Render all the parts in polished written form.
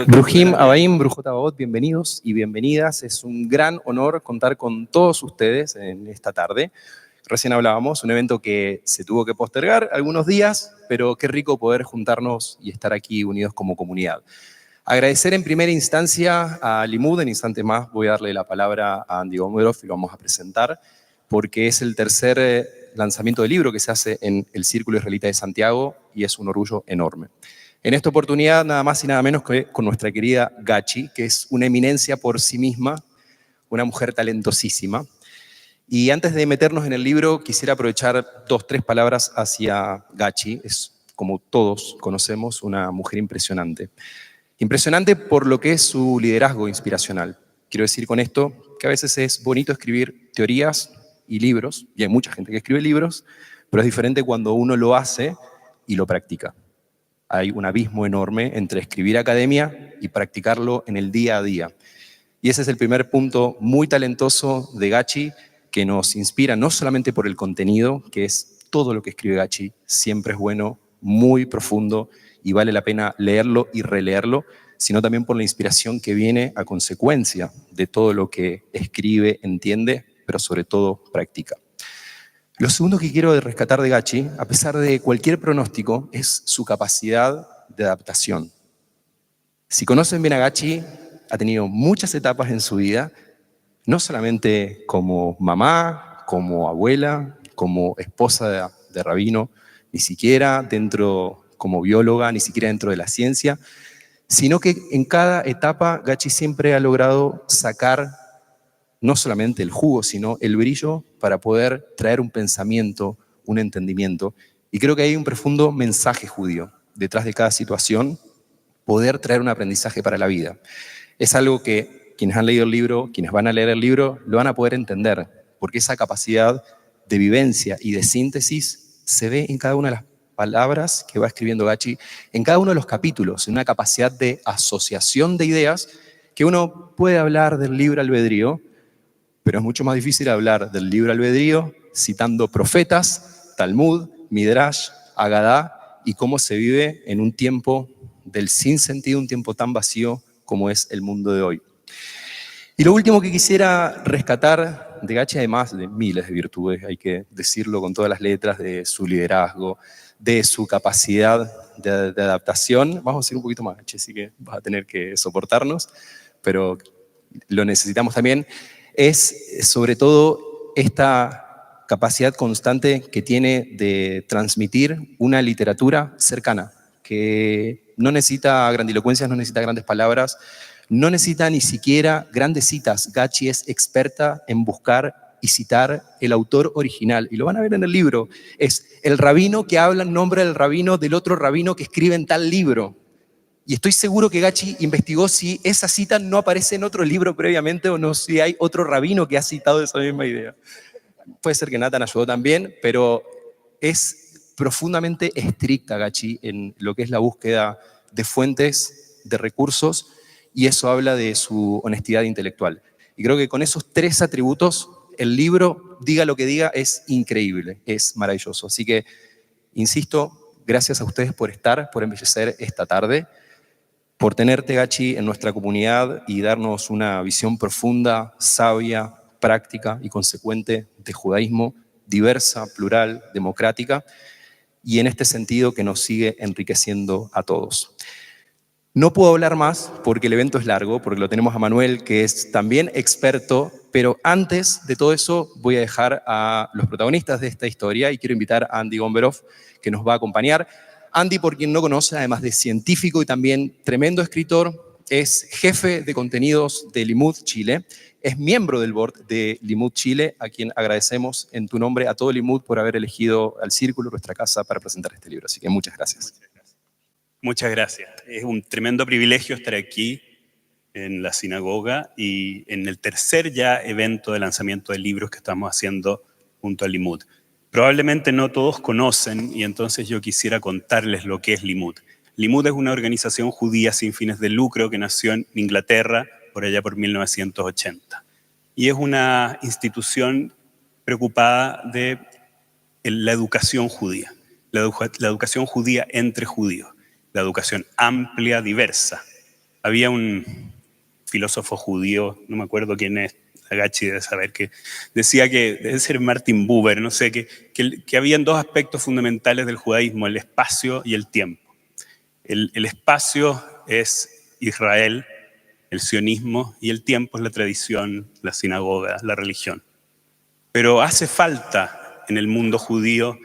Brujim, Abaim, Brujot Abot, bienvenidos y bienvenidas. Es un gran honor contar con todos ustedes en esta tarde. Recién hablábamos, un evento que se tuvo que postergar algunos días, pero qué rico poder juntarnos y estar aquí unidos como comunidad. Agradecer en primera instancia a Limud, en instante más voy a darle la palabra a Andy Gomerov y lo vamos a presentar, porque es el tercer lanzamiento de libro que se hace en el Círculo Israelita de Santiago y es un orgullo enorme. En esta oportunidad, nada más y nada menos que con nuestra querida Gachi, que es una eminencia por sí misma, una mujer talentosísima. Y antes de meternos en el libro, quisiera aprovechar 2-3 palabras hacia Gachi. Es, como todos conocemos, una mujer impresionante. Impresionante por lo que es su liderazgo inspiracional. Quiero decir con esto que a veces es bonito escribir teorías y libros, y hay mucha gente que escribe libros, pero es diferente cuando uno lo hace y lo practica. Hay un abismo enorme entre escribir academia y practicarlo en el día a día. Y ese es el primer punto muy talentoso de Gachi, que nos inspira no solamente por el contenido, que es todo lo que escribe Gachi, siempre es bueno, muy profundo y vale la pena leerlo y releerlo, sino también por la inspiración que viene a consecuencia de todo lo que escribe, entiende, pero sobre todo practica. Lo segundo que quiero rescatar de Gachi, a pesar de cualquier pronóstico, es su capacidad de adaptación. Si conocen bien a Gachi, ha tenido muchas etapas en su vida, no solamente como mamá, como abuela, como esposa de rabino, ni siquiera dentro como bióloga, ni siquiera dentro de la ciencia, sino que en cada etapa Gachi siempre ha logrado sacar no solamente el jugo, sino el brillo para poder traer un pensamiento, un entendimiento. Y creo que hay un profundo mensaje judío detrás de cada situación, poder traer un aprendizaje para la vida. Es algo que quienes han leído el libro, quienes van a leer el libro, lo van a poder entender, porque esa capacidad de vivencia y de síntesis se ve en cada una de las palabras que va escribiendo Gachi, en cada uno de los capítulos, en una capacidad de asociación de ideas que uno puede hablar del libre albedrío, pero es mucho más difícil hablar del libre albedrío citando profetas, Talmud, Midrash, Agadá y cómo se vive en un tiempo del sinsentido, un tiempo tan vacío como es el mundo de hoy. Y lo último que quisiera rescatar de Gachi, además de miles de virtudes, hay que decirlo con todas las letras, de su liderazgo, de su capacidad de adaptación. Vamos a ir un poquito más, Gachi, así que vas a tener que soportarnos, pero lo necesitamos también. Es sobre todo esta capacidad constante que tiene de transmitir una literatura cercana, que no necesita grandilocuencias, no necesita grandes palabras, no necesita ni siquiera grandes citas. Gachi es experta en buscar y citar el autor original, y lo van a ver en el libro. Es el rabino que habla en nombre del rabino del otro rabino que escribe en tal libro. Y estoy seguro que Gachi investigó si esa cita no aparece en otro libro previamente o no, si hay otro rabino que ha citado esa misma idea. Puede ser que Nathan ayudó también, pero es profundamente estricta Gachi en lo que es la búsqueda de fuentes, de recursos, y eso habla de su honestidad intelectual. Y creo que con esos 3 atributos, el libro, diga lo que diga, es increíble, es maravilloso. Así que, insisto, gracias a ustedes por estar, por embellecer esta tarde, por tenerte, Gachi, en nuestra comunidad y darnos una visión profunda, sabia, práctica y consecuente de judaísmo, diversa, plural, democrática, y en este sentido que nos sigue enriqueciendo a todos. No puedo hablar más porque el evento es largo, porque lo tenemos a Manuel, que es también experto, pero antes de todo eso voy a dejar a los protagonistas de esta historia y quiero invitar a Andy Gomerov, que nos va a acompañar. Andy, por quien no conoce, además de científico y también tremendo escritor, es jefe de contenidos de Limud Chile, es miembro del board de Limud Chile, a quien agradecemos en tu nombre a todo Limud por haber elegido al Círculo, nuestra casa, para presentar este libro. Así que muchas gracias. Muchas gracias. Es un tremendo privilegio estar aquí en la sinagoga y en el tercer ya evento de lanzamiento de libros que estamos haciendo junto a Limud. Probablemente no todos conocen y entonces yo quisiera contarles lo que es Limud. Limud es una organización judía sin fines de lucro que nació en Inglaterra por allá por 1980. Y es una institución preocupada de la educación judía, la educación judía entre judíos, la educación amplia, diversa. Había un filósofo judío, no me acuerdo quién es, Agachi debe saber, que decía que, debe ser Martin Buber, no sé, que habían dos aspectos fundamentales del judaísmo, el espacio y el tiempo. El espacio es Israel, el sionismo, y el tiempo es la tradición, la sinagoga, la religión. Pero hace falta en el mundo judío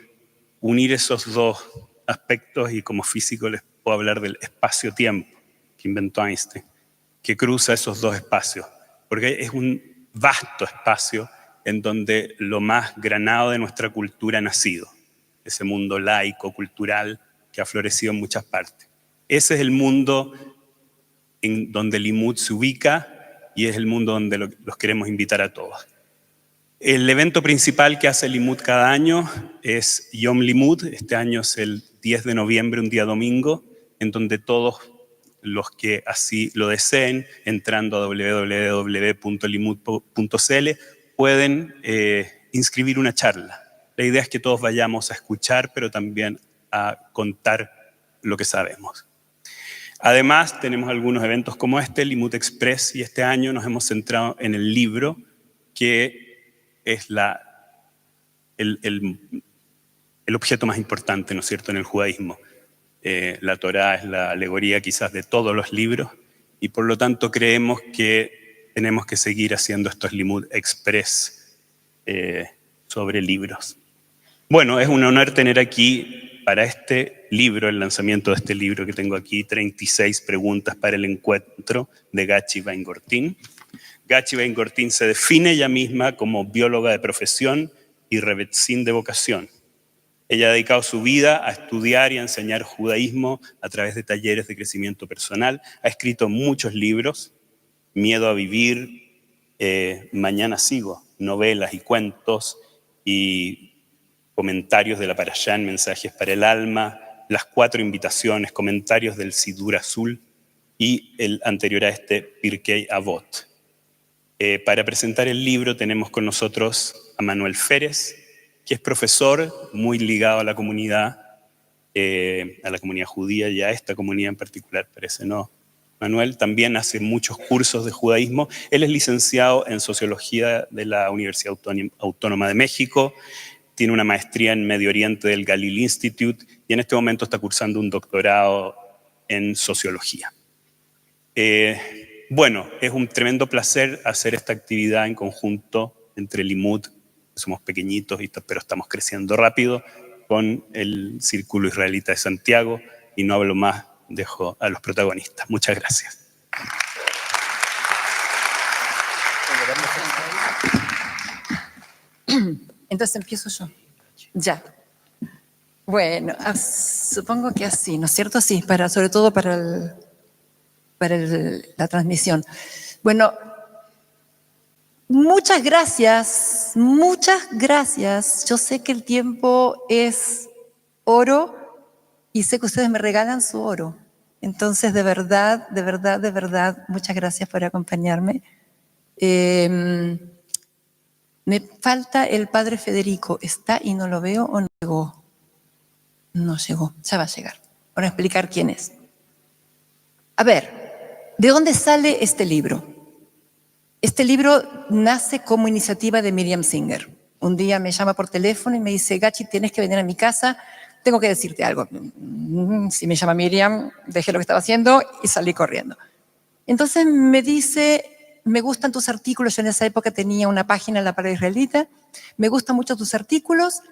unir esos dos aspectos, y como físico les puedo hablar del espacio-tiempo que inventó Einstein, que cruza esos dos espacios, porque es un vasto espacio en donde lo más granado de nuestra cultura ha nacido, ese mundo laico, cultural, que ha florecido en muchas partes. Ese es el mundo en donde Limud se ubica y es el mundo donde los queremos invitar a todos. El evento principal que hace Limud cada año es Yom Limud. Este año es el 10 de noviembre, un día domingo, en donde todos los que así lo deseen, entrando a www.limud.cl, pueden inscribir una charla. La idea es que todos vayamos a escuchar, pero también a contar lo que sabemos. Además, tenemos algunos eventos como este, Limud Express, y este año nos hemos centrado en el libro, que es el objeto más importante, ¿no es cierto?, en el judaísmo. La Torá es la alegoría quizás de todos los libros, y por lo tanto creemos que tenemos que seguir haciendo estos Limud Express sobre libros. Bueno, es un honor tener aquí para este libro, el lanzamiento de este libro que tengo aquí, 36 preguntas para el encuentro, de Gachi Weingarten. Gachi Weingarten se define ella misma como bióloga de profesión y rebbetzin de vocación. Ella ha dedicado su vida a estudiar y a enseñar judaísmo a través de talleres de crecimiento personal. Ha escrito muchos libros: Miedo a vivir, Mañana sigo, novelas y cuentos, y comentarios de la Parashá en Mensajes para el Alma, las 4 invitaciones, comentarios del Sidur Azul y el anterior a este, Pirkei Avot. Para presentar el libro tenemos con nosotros a Manuel Férez, que es profesor muy ligado a la comunidad judía y a esta comunidad en particular, parece, ¿no? Manuel también hace muchos cursos de judaísmo. Él es licenciado en Sociología de la Universidad Autónoma de México, tiene una maestría en Medio Oriente del Galil Institute y en este momento está cursando un doctorado en Sociología. Bueno, es un tremendo placer hacer esta actividad en conjunto entre Limud, somos pequeñitos, pero estamos creciendo rápido, con el Círculo Israelita de Santiago, y no hablo más, dejo a los protagonistas. Muchas gracias. Entonces empiezo yo. Ya. Bueno, supongo que así, ¿no es cierto? Sí, sobre todo para la transmisión. Bueno, muchas gracias, muchas gracias. Yo sé que el tiempo es oro y sé que ustedes me regalan su oro. Entonces, de verdad, muchas gracias por acompañarme. Me falta el padre Federico. ¿Está y no lo veo o no llegó? No llegó, ya va a llegar. Para explicar quién es. A ver, ¿de dónde sale este libro? Este libro nace como iniciativa de Miriam Singer. Un día me llama por teléfono y me dice: Gachi, tienes que venir a mi casa, tengo que decirte algo. Si me llama Miriam, dejé lo que estaba haciendo y salí corriendo. Entonces me dice: me gustan tus artículos. Yo en esa época tenía una página en la Pared Israelita. Me gustan mucho tus artículos.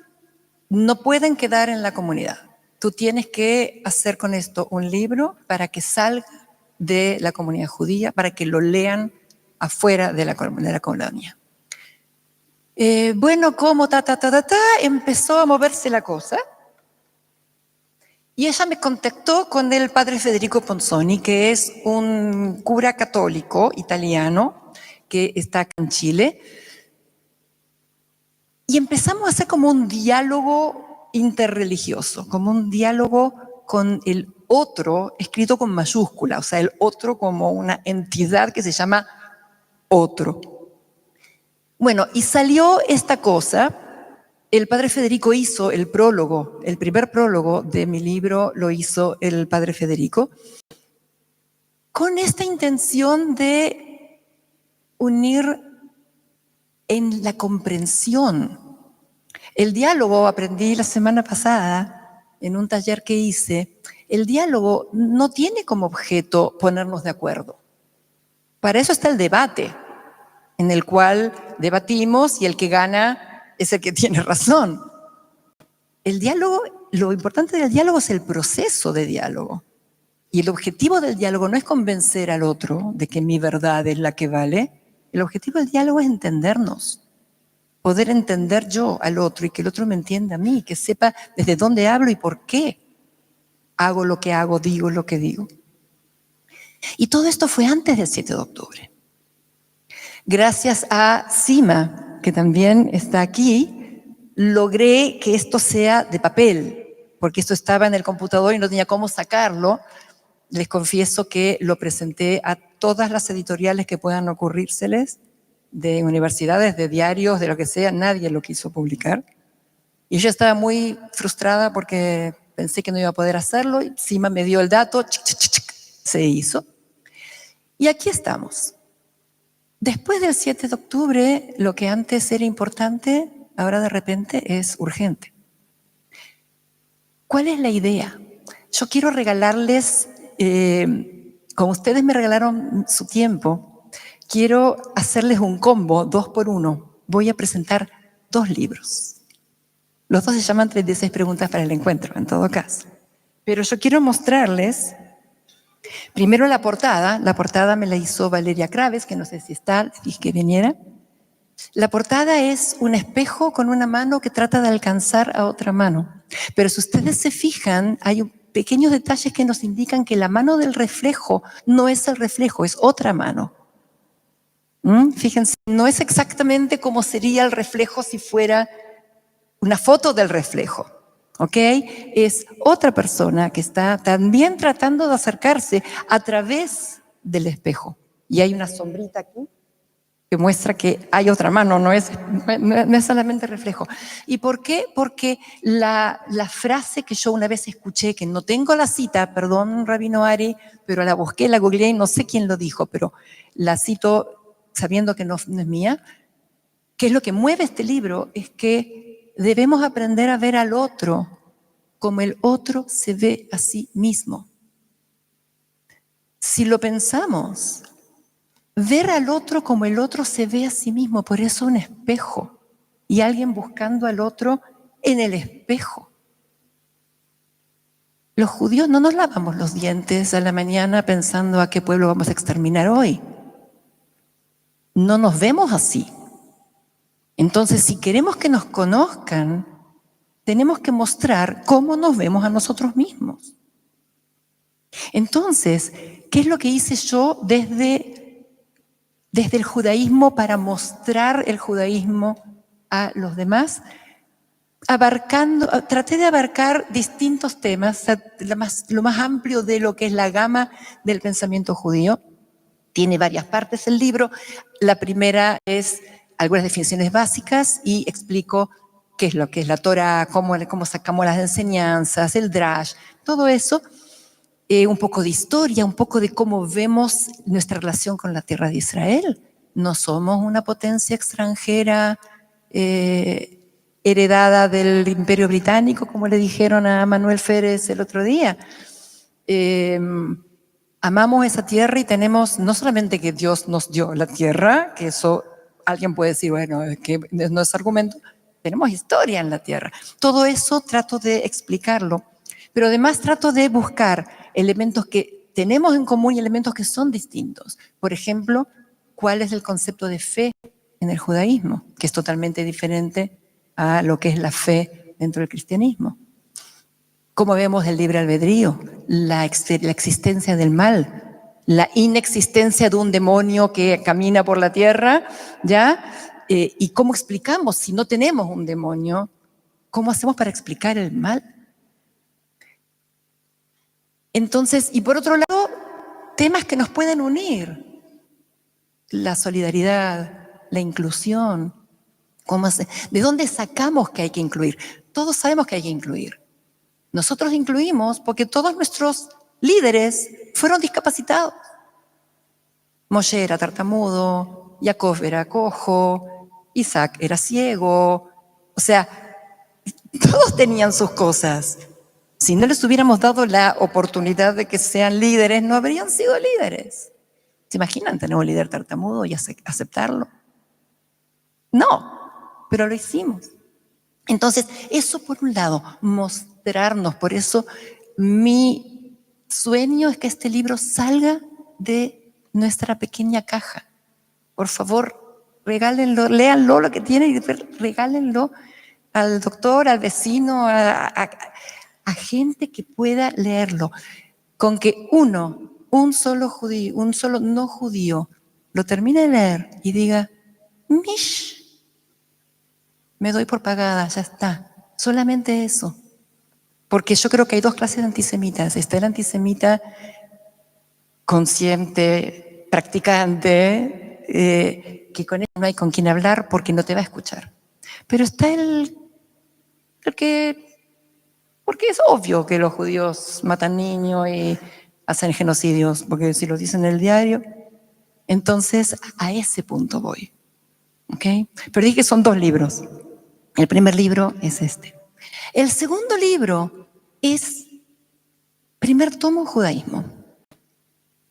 No pueden quedar en la comunidad. Tú tienes que hacer con esto un libro para que salga de la comunidad judía, para que lo lean afuera de la colonia. Bueno, como empezó a moverse la cosa. Y ella me contactó con el padre Federico Ponzoni, que es un cura católico italiano que está acá en Chile. Y empezamos a hacer como un diálogo interreligioso, como un diálogo con el otro, escrito con mayúscula, o sea, el otro como una entidad que se llama otro. Bueno, y salió esta cosa. El padre Federico hizo el prólogo, el primer prólogo de mi libro lo hizo el padre Federico. con esta intención de unir en la comprensión. El diálogo, aprendí la semana pasada en un taller que hice, el diálogo no tiene como objeto ponernos de acuerdo. Para eso está el debate, en el cual debatimos y el que gana es el que tiene razón. El diálogo, lo importante del diálogo es el proceso de diálogo. Y el objetivo del diálogo no es convencer al otro de que mi verdad es la que vale. El objetivo del diálogo es entendernos. Poder entender yo al otro y que el otro me entienda a mí, que sepa desde dónde hablo y por qué hago lo que hago, digo lo que digo. Y todo esto fue antes del 7 de octubre. Gracias a Sima, que también está aquí, logré que esto sea de papel, porque esto estaba en el computador y no tenía cómo sacarlo. Les confieso que lo presenté a todas las editoriales que puedan ocurrírseles, de universidades, de diarios, de lo que sea, nadie lo quiso publicar. Y yo estaba muy frustrada porque pensé que no iba a poder hacerlo, y Sima me dio el dato, se hizo. Y aquí estamos. Después del 7 de octubre, lo que antes era importante, ahora de repente es urgente. ¿Cuál es la idea? Yo quiero regalarles, como ustedes me regalaron su tiempo, quiero hacerles un combo 2 por 1. Voy a presentar 2 libros. Los 2 se llaman 36 preguntas para el encuentro, en todo caso. Pero yo quiero mostrarles primero la portada. La portada me la hizo Valeria Craves, que no sé si está, dije que viniera. La portada es un espejo con una mano que trata de alcanzar a otra mano. Pero si ustedes se fijan, hay pequeños detalles que nos indican que la mano del reflejo no es el reflejo, es otra mano. Fíjense, no es exactamente como sería el reflejo si fuera una foto del reflejo, ¿ok? Es otra persona que está también tratando de acercarse a través del espejo. Y hay una sombrita aquí que muestra que hay otra mano, no es solamente reflejo. ¿Y por qué? Porque la frase que yo una vez escuché, que no tengo la cita, perdón, Rabino Ari, pero la busqué, la googleé y no sé quién lo dijo, pero la cito sabiendo que no es mía, que es lo que mueve este libro, es que debemos aprender a ver al otro como el otro se ve a sí mismo. Si lo pensamos, ver al otro como el otro se ve a sí mismo, por eso un espejo y alguien buscando al otro en el espejo. Los judíos no nos lavamos los dientes a la mañana pensando a qué pueblo vamos a exterminar hoy. No nos vemos así. Entonces, si queremos que nos conozcan, tenemos que mostrar cómo nos vemos a nosotros mismos. Entonces, ¿qué es lo que hice yo desde el judaísmo para mostrar el judaísmo a los demás? Traté de abarcar distintos temas, lo más amplio de lo que es la gama del pensamiento judío. Tiene varias partes el libro. La primera es algunas definiciones básicas y explico qué es lo que es la Torá, cómo sacamos las enseñanzas, el drash, todo eso. Un poco de historia, un poco de cómo vemos nuestra relación con la tierra de Israel. No somos una potencia extranjera heredada del Imperio Británico, como le dijeron a Manuel Férez el otro día. Amamos esa tierra y tenemos, no solamente que Dios nos dio la tierra, que eso alguien puede decir, bueno, que no es argumento, tenemos historia en la tierra. Todo eso trato de explicarlo, pero además trato de buscar elementos que tenemos en común y elementos que son distintos. Por ejemplo, ¿cuál es el concepto de fe en el judaísmo? Que es totalmente diferente a lo que es la fe dentro del cristianismo. ¿Cómo vemos el libre albedrío? La existencia del mal, la inexistencia de un demonio que camina por la tierra, ¿ya? ¿Y cómo explicamos si no tenemos un demonio? ¿Cómo hacemos para explicar el mal? Entonces, y por otro lado, temas que nos pueden unir. La solidaridad, la inclusión. ¿De dónde sacamos que hay que incluir? Todos sabemos que hay que incluir. Nosotros incluimos porque todos nuestros líderes fueron discapacitados. Moshe era tartamudo, Jacob era cojo, Isaac era ciego. O sea, todos tenían sus cosas. Si no les hubiéramos dado la oportunidad de que sean líderes, no habrían sido líderes. ¿Se imaginan tener un líder tartamudo y aceptarlo? No, pero lo hicimos. Entonces, eso por un lado, mostrarnos. Por eso mi sueño es que este libro salga de nuestra pequeña caja. Por favor, regálenlo, léanlo lo que tiene y regálenlo al doctor, al vecino, a gente que pueda leerlo. Con que un solo judío, un solo no judío, lo termine de leer y diga, mish, me doy por pagada, ya está. Solamente eso. Porque yo creo que hay dos clases de antisemitas. Está el antisemita consciente, practicante, que con él no hay con quien hablar porque no te va a escuchar. Pero está el que, porque es obvio que los judíos matan niños y hacen genocidios, porque si lo dicen en el diario. Entonces, a ese punto voy. ¿Ok? Pero dije que son 2 libros. El primer libro es este. El segundo libro es primer tomo judaísmo.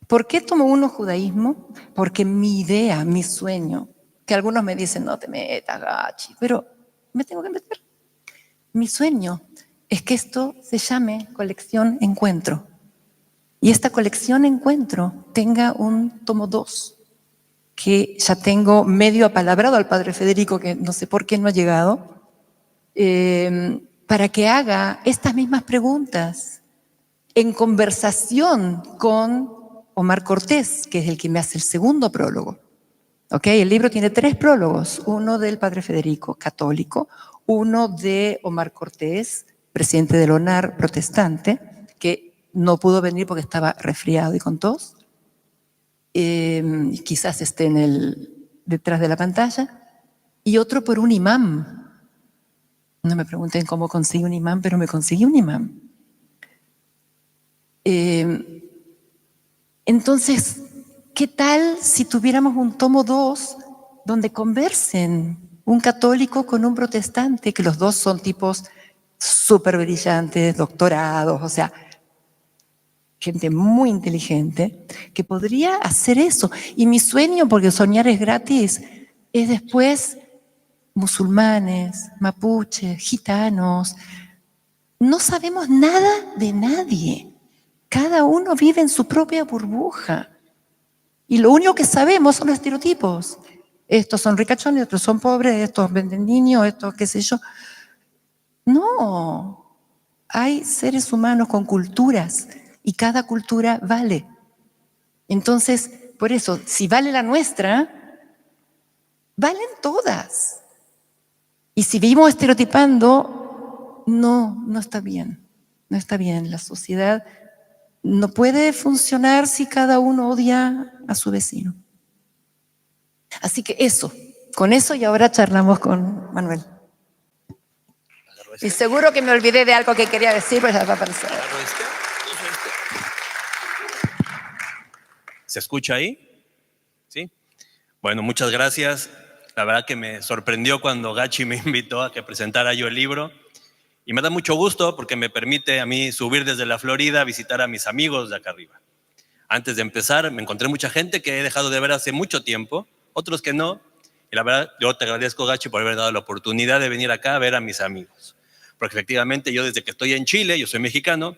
¿Por qué tomo 1 judaísmo? Porque mi idea, mi sueño, que algunos me dicen, no te metas, Gachi, pero me tengo que meter. Mi sueño es que esto se llame Colección Encuentro. Y esta Colección Encuentro tenga un tomo 2, que ya tengo medio apalabrado al padre Federico, que no sé por qué no ha llegado, para que haga estas mismas preguntas en conversación con Omar Cortés, que es el que me hace el segundo prólogo. ¿Okay? El libro tiene 3 prólogos, uno del padre Federico, católico, uno de Omar Cortés, presidente del ONAR, protestante, que no pudo venir porque estaba resfriado y con tos. Quizás esté detrás de la pantalla. Y otro por un imán. No me pregunten cómo conseguí un imán, pero me conseguí un imán. Entonces, ¿qué tal si tuviéramos un tomo 2 donde conversen un católico con un protestante, que los dos son tipos súper brillantes, doctorados, o sea, gente muy inteligente, que podría hacer eso? Y mi sueño, porque soñar es gratis, es después musulmanes, mapuches, gitanos. No sabemos nada de nadie. Cada uno vive en su propia burbuja. Y lo único que sabemos son los estereotipos. Estos son ricachones, estos son pobres, estos venden niños, estos qué sé yo. No. Hay seres humanos con culturas y cada cultura vale. Entonces, por eso, si vale la nuestra, valen todas. Y si vivimos estereotipando, no está bien. No está bien. La sociedad no puede funcionar si cada uno odia a su vecino. Así que eso, con eso, y ahora charlamos con Manuel. Y seguro que me olvidé de algo que quería decir, pues ya va a aparecer. ¿Se escucha ahí? ¿Sí? Bueno, muchas gracias. La verdad que me sorprendió cuando Gachi me invitó a que presentara yo el libro. Y me da mucho gusto porque me permite a mí subir desde la Florida a visitar a mis amigos de acá arriba. Antes de empezar, me encontré mucha gente que he dejado de ver hace mucho tiempo, otros que no. Y la verdad, yo te agradezco, Gachi, por haber dado la oportunidad de venir acá a ver a mis amigos. Porque efectivamente yo desde que estoy en Chile, yo soy mexicano,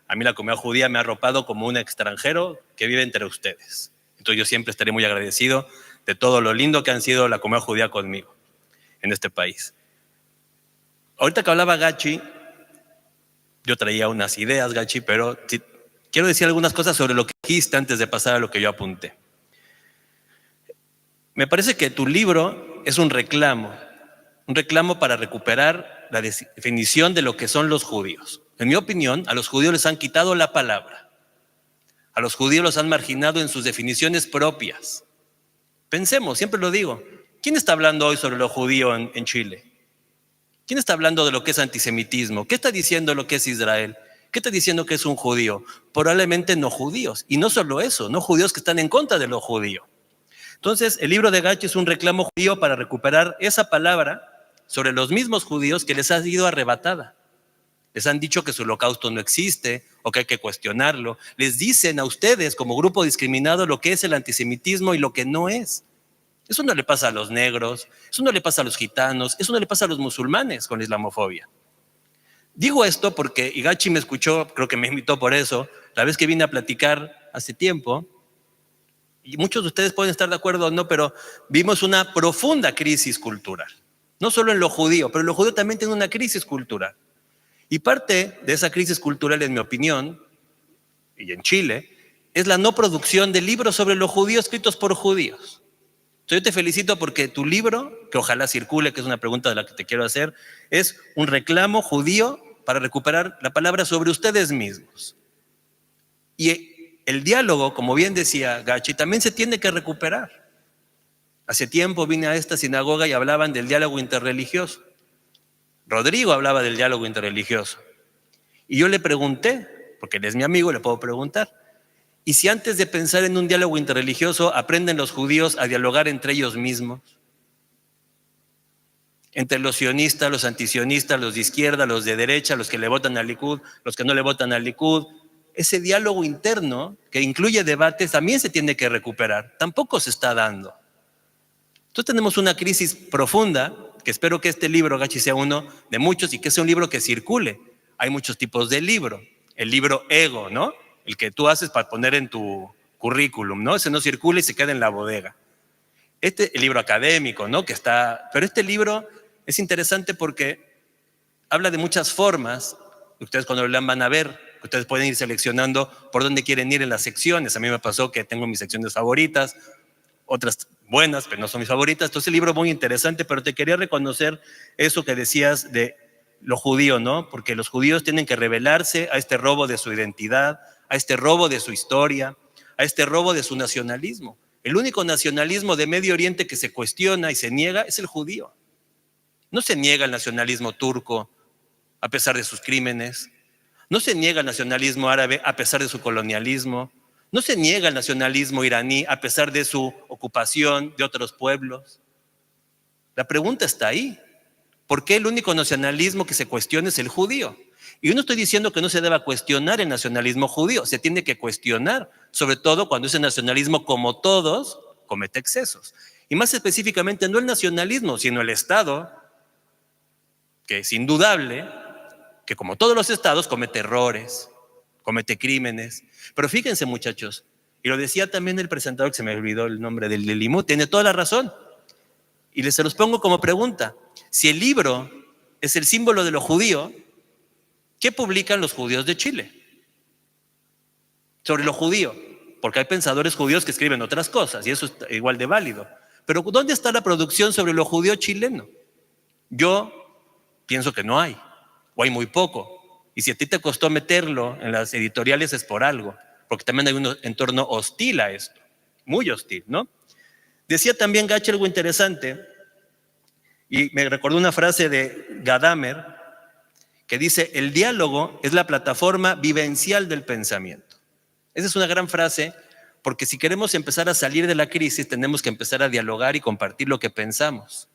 a mí la comunidad judía me ha arropado como un extranjero que vive entre ustedes. Entonces yo siempre estaré muy agradecido de todo lo lindo que han sido la comunidad judía conmigo en este país. Ahorita que hablaba Gachi, yo traía unas ideas, Gachi, pero quiero decir algunas cosas sobre lo que dijiste antes de pasar a lo que yo apunté. Me parece que tu libro es un reclamo para recuperar la definición de lo que son los judíos. En mi opinión, a los judíos les han quitado la palabra. A los judíos los han marginado en sus definiciones propias. Pensemos, siempre lo digo, ¿quién está hablando hoy sobre lo judío en Chile? ¿Quién está hablando de lo que es antisemitismo? ¿Qué está diciendo lo que es Israel? ¿Qué está diciendo que es un judío? Probablemente no judíos. Y no solo eso, no judíos que están en contra de lo judío. Entonces, el libro de Gachi es un reclamo judío para recuperar esa palabra sobre los mismos judíos que les ha sido arrebatada. Les han dicho que su holocausto no existe o que hay que cuestionarlo. Les dicen a ustedes como grupo discriminado lo que es el antisemitismo y lo que no es. Eso no le pasa a los negros, eso no le pasa a los gitanos, eso no le pasa a los musulmanes con la islamofobia. Digo esto porque Gachi me escuchó, creo que me invitó por eso, la vez que vine a platicar hace tiempo, y muchos de ustedes pueden estar de acuerdo o no, pero vimos una profunda crisis cultural. No solo en lo judío, pero lo judío también tiene una crisis cultural. Y parte de esa crisis cultural, en mi opinión, y en Chile, es la no producción de libros sobre lo judío escritos por judíos. Entonces yo te felicito porque tu libro, que ojalá circule, que es una pregunta de la que te quiero hacer, es un reclamo judío para recuperar la palabra sobre ustedes mismos. Y el diálogo, como bien decía Gachi, también se tiene que recuperar. Hace tiempo vine a esta sinagoga y hablaban del diálogo interreligioso. Rodrigo hablaba del diálogo interreligioso. Y yo le pregunté, porque él es mi amigo, le puedo preguntar, ¿y si antes de pensar en un diálogo interreligioso aprenden los judíos a dialogar entre ellos mismos? Entre los sionistas, los antisionistas, los de izquierda, los de derecha, los que le votan al Likud, los que no le votan al Likud. Ese diálogo interno que incluye debates también se tiene que recuperar. Tampoco se está dando. Entonces tenemos una crisis profunda, que espero que este libro, Gachi, sea uno de muchos y que sea un libro que circule. Hay muchos tipos de libro. El libro ego, ¿no? El que tú haces para poner en tu currículum, ¿no? Ese no circula y se queda en la bodega. El libro académico, ¿no? Pero este libro es interesante porque habla de muchas formas. Ustedes cuando lo lean van a ver, ustedes pueden ir seleccionando por dónde quieren ir en las secciones. A mí me pasó que tengo mis secciones favoritas, otras buenas, pero no son mis favoritas. Entonces el libro es muy interesante, pero te quería reconocer eso que decías de lo judío, ¿no? Porque los judíos tienen que rebelarse a este robo de su identidad, a este robo de su historia, a este robo de su nacionalismo. El único nacionalismo de Medio Oriente que se cuestiona y se niega es el judío. No se niega el nacionalismo turco a pesar de sus crímenes. No se niega el nacionalismo árabe a pesar de su colonialismo. No se niega el nacionalismo iraní a pesar de su ocupación de otros pueblos. La pregunta está ahí. ¿Por qué el único nacionalismo que se cuestiona es el judío? Y yo no estoy diciendo que no se deba cuestionar el nacionalismo judío, se tiene que cuestionar, sobre todo cuando ese nacionalismo, como todos, comete excesos. Y más específicamente, no el nacionalismo, sino el Estado, que es indudable, que como todos los estados comete errores, comete crímenes. Pero fíjense, muchachos, y lo decía también el presentador, que se me olvidó el nombre del Limú, tiene toda la razón. Y se los pongo como pregunta. Si el libro es el símbolo de lo judío, ¿qué publican los judíos de Chile sobre lo judío? Porque hay pensadores judíos que escriben otras cosas y eso es igual de válido. Pero ¿dónde está la producción sobre lo judío chileno? Yo pienso que no hay, o hay muy poco. Y si a ti te costó meterlo en las editoriales es por algo, porque también hay un entorno hostil a esto, muy hostil, ¿no? Decía también Gachi algo interesante, y me recordó una frase de Gadamer, que dice, el diálogo es la plataforma vivencial del pensamiento. Esa es una gran frase, porque si queremos empezar a salir de la crisis, tenemos que empezar a dialogar y compartir lo que pensamos.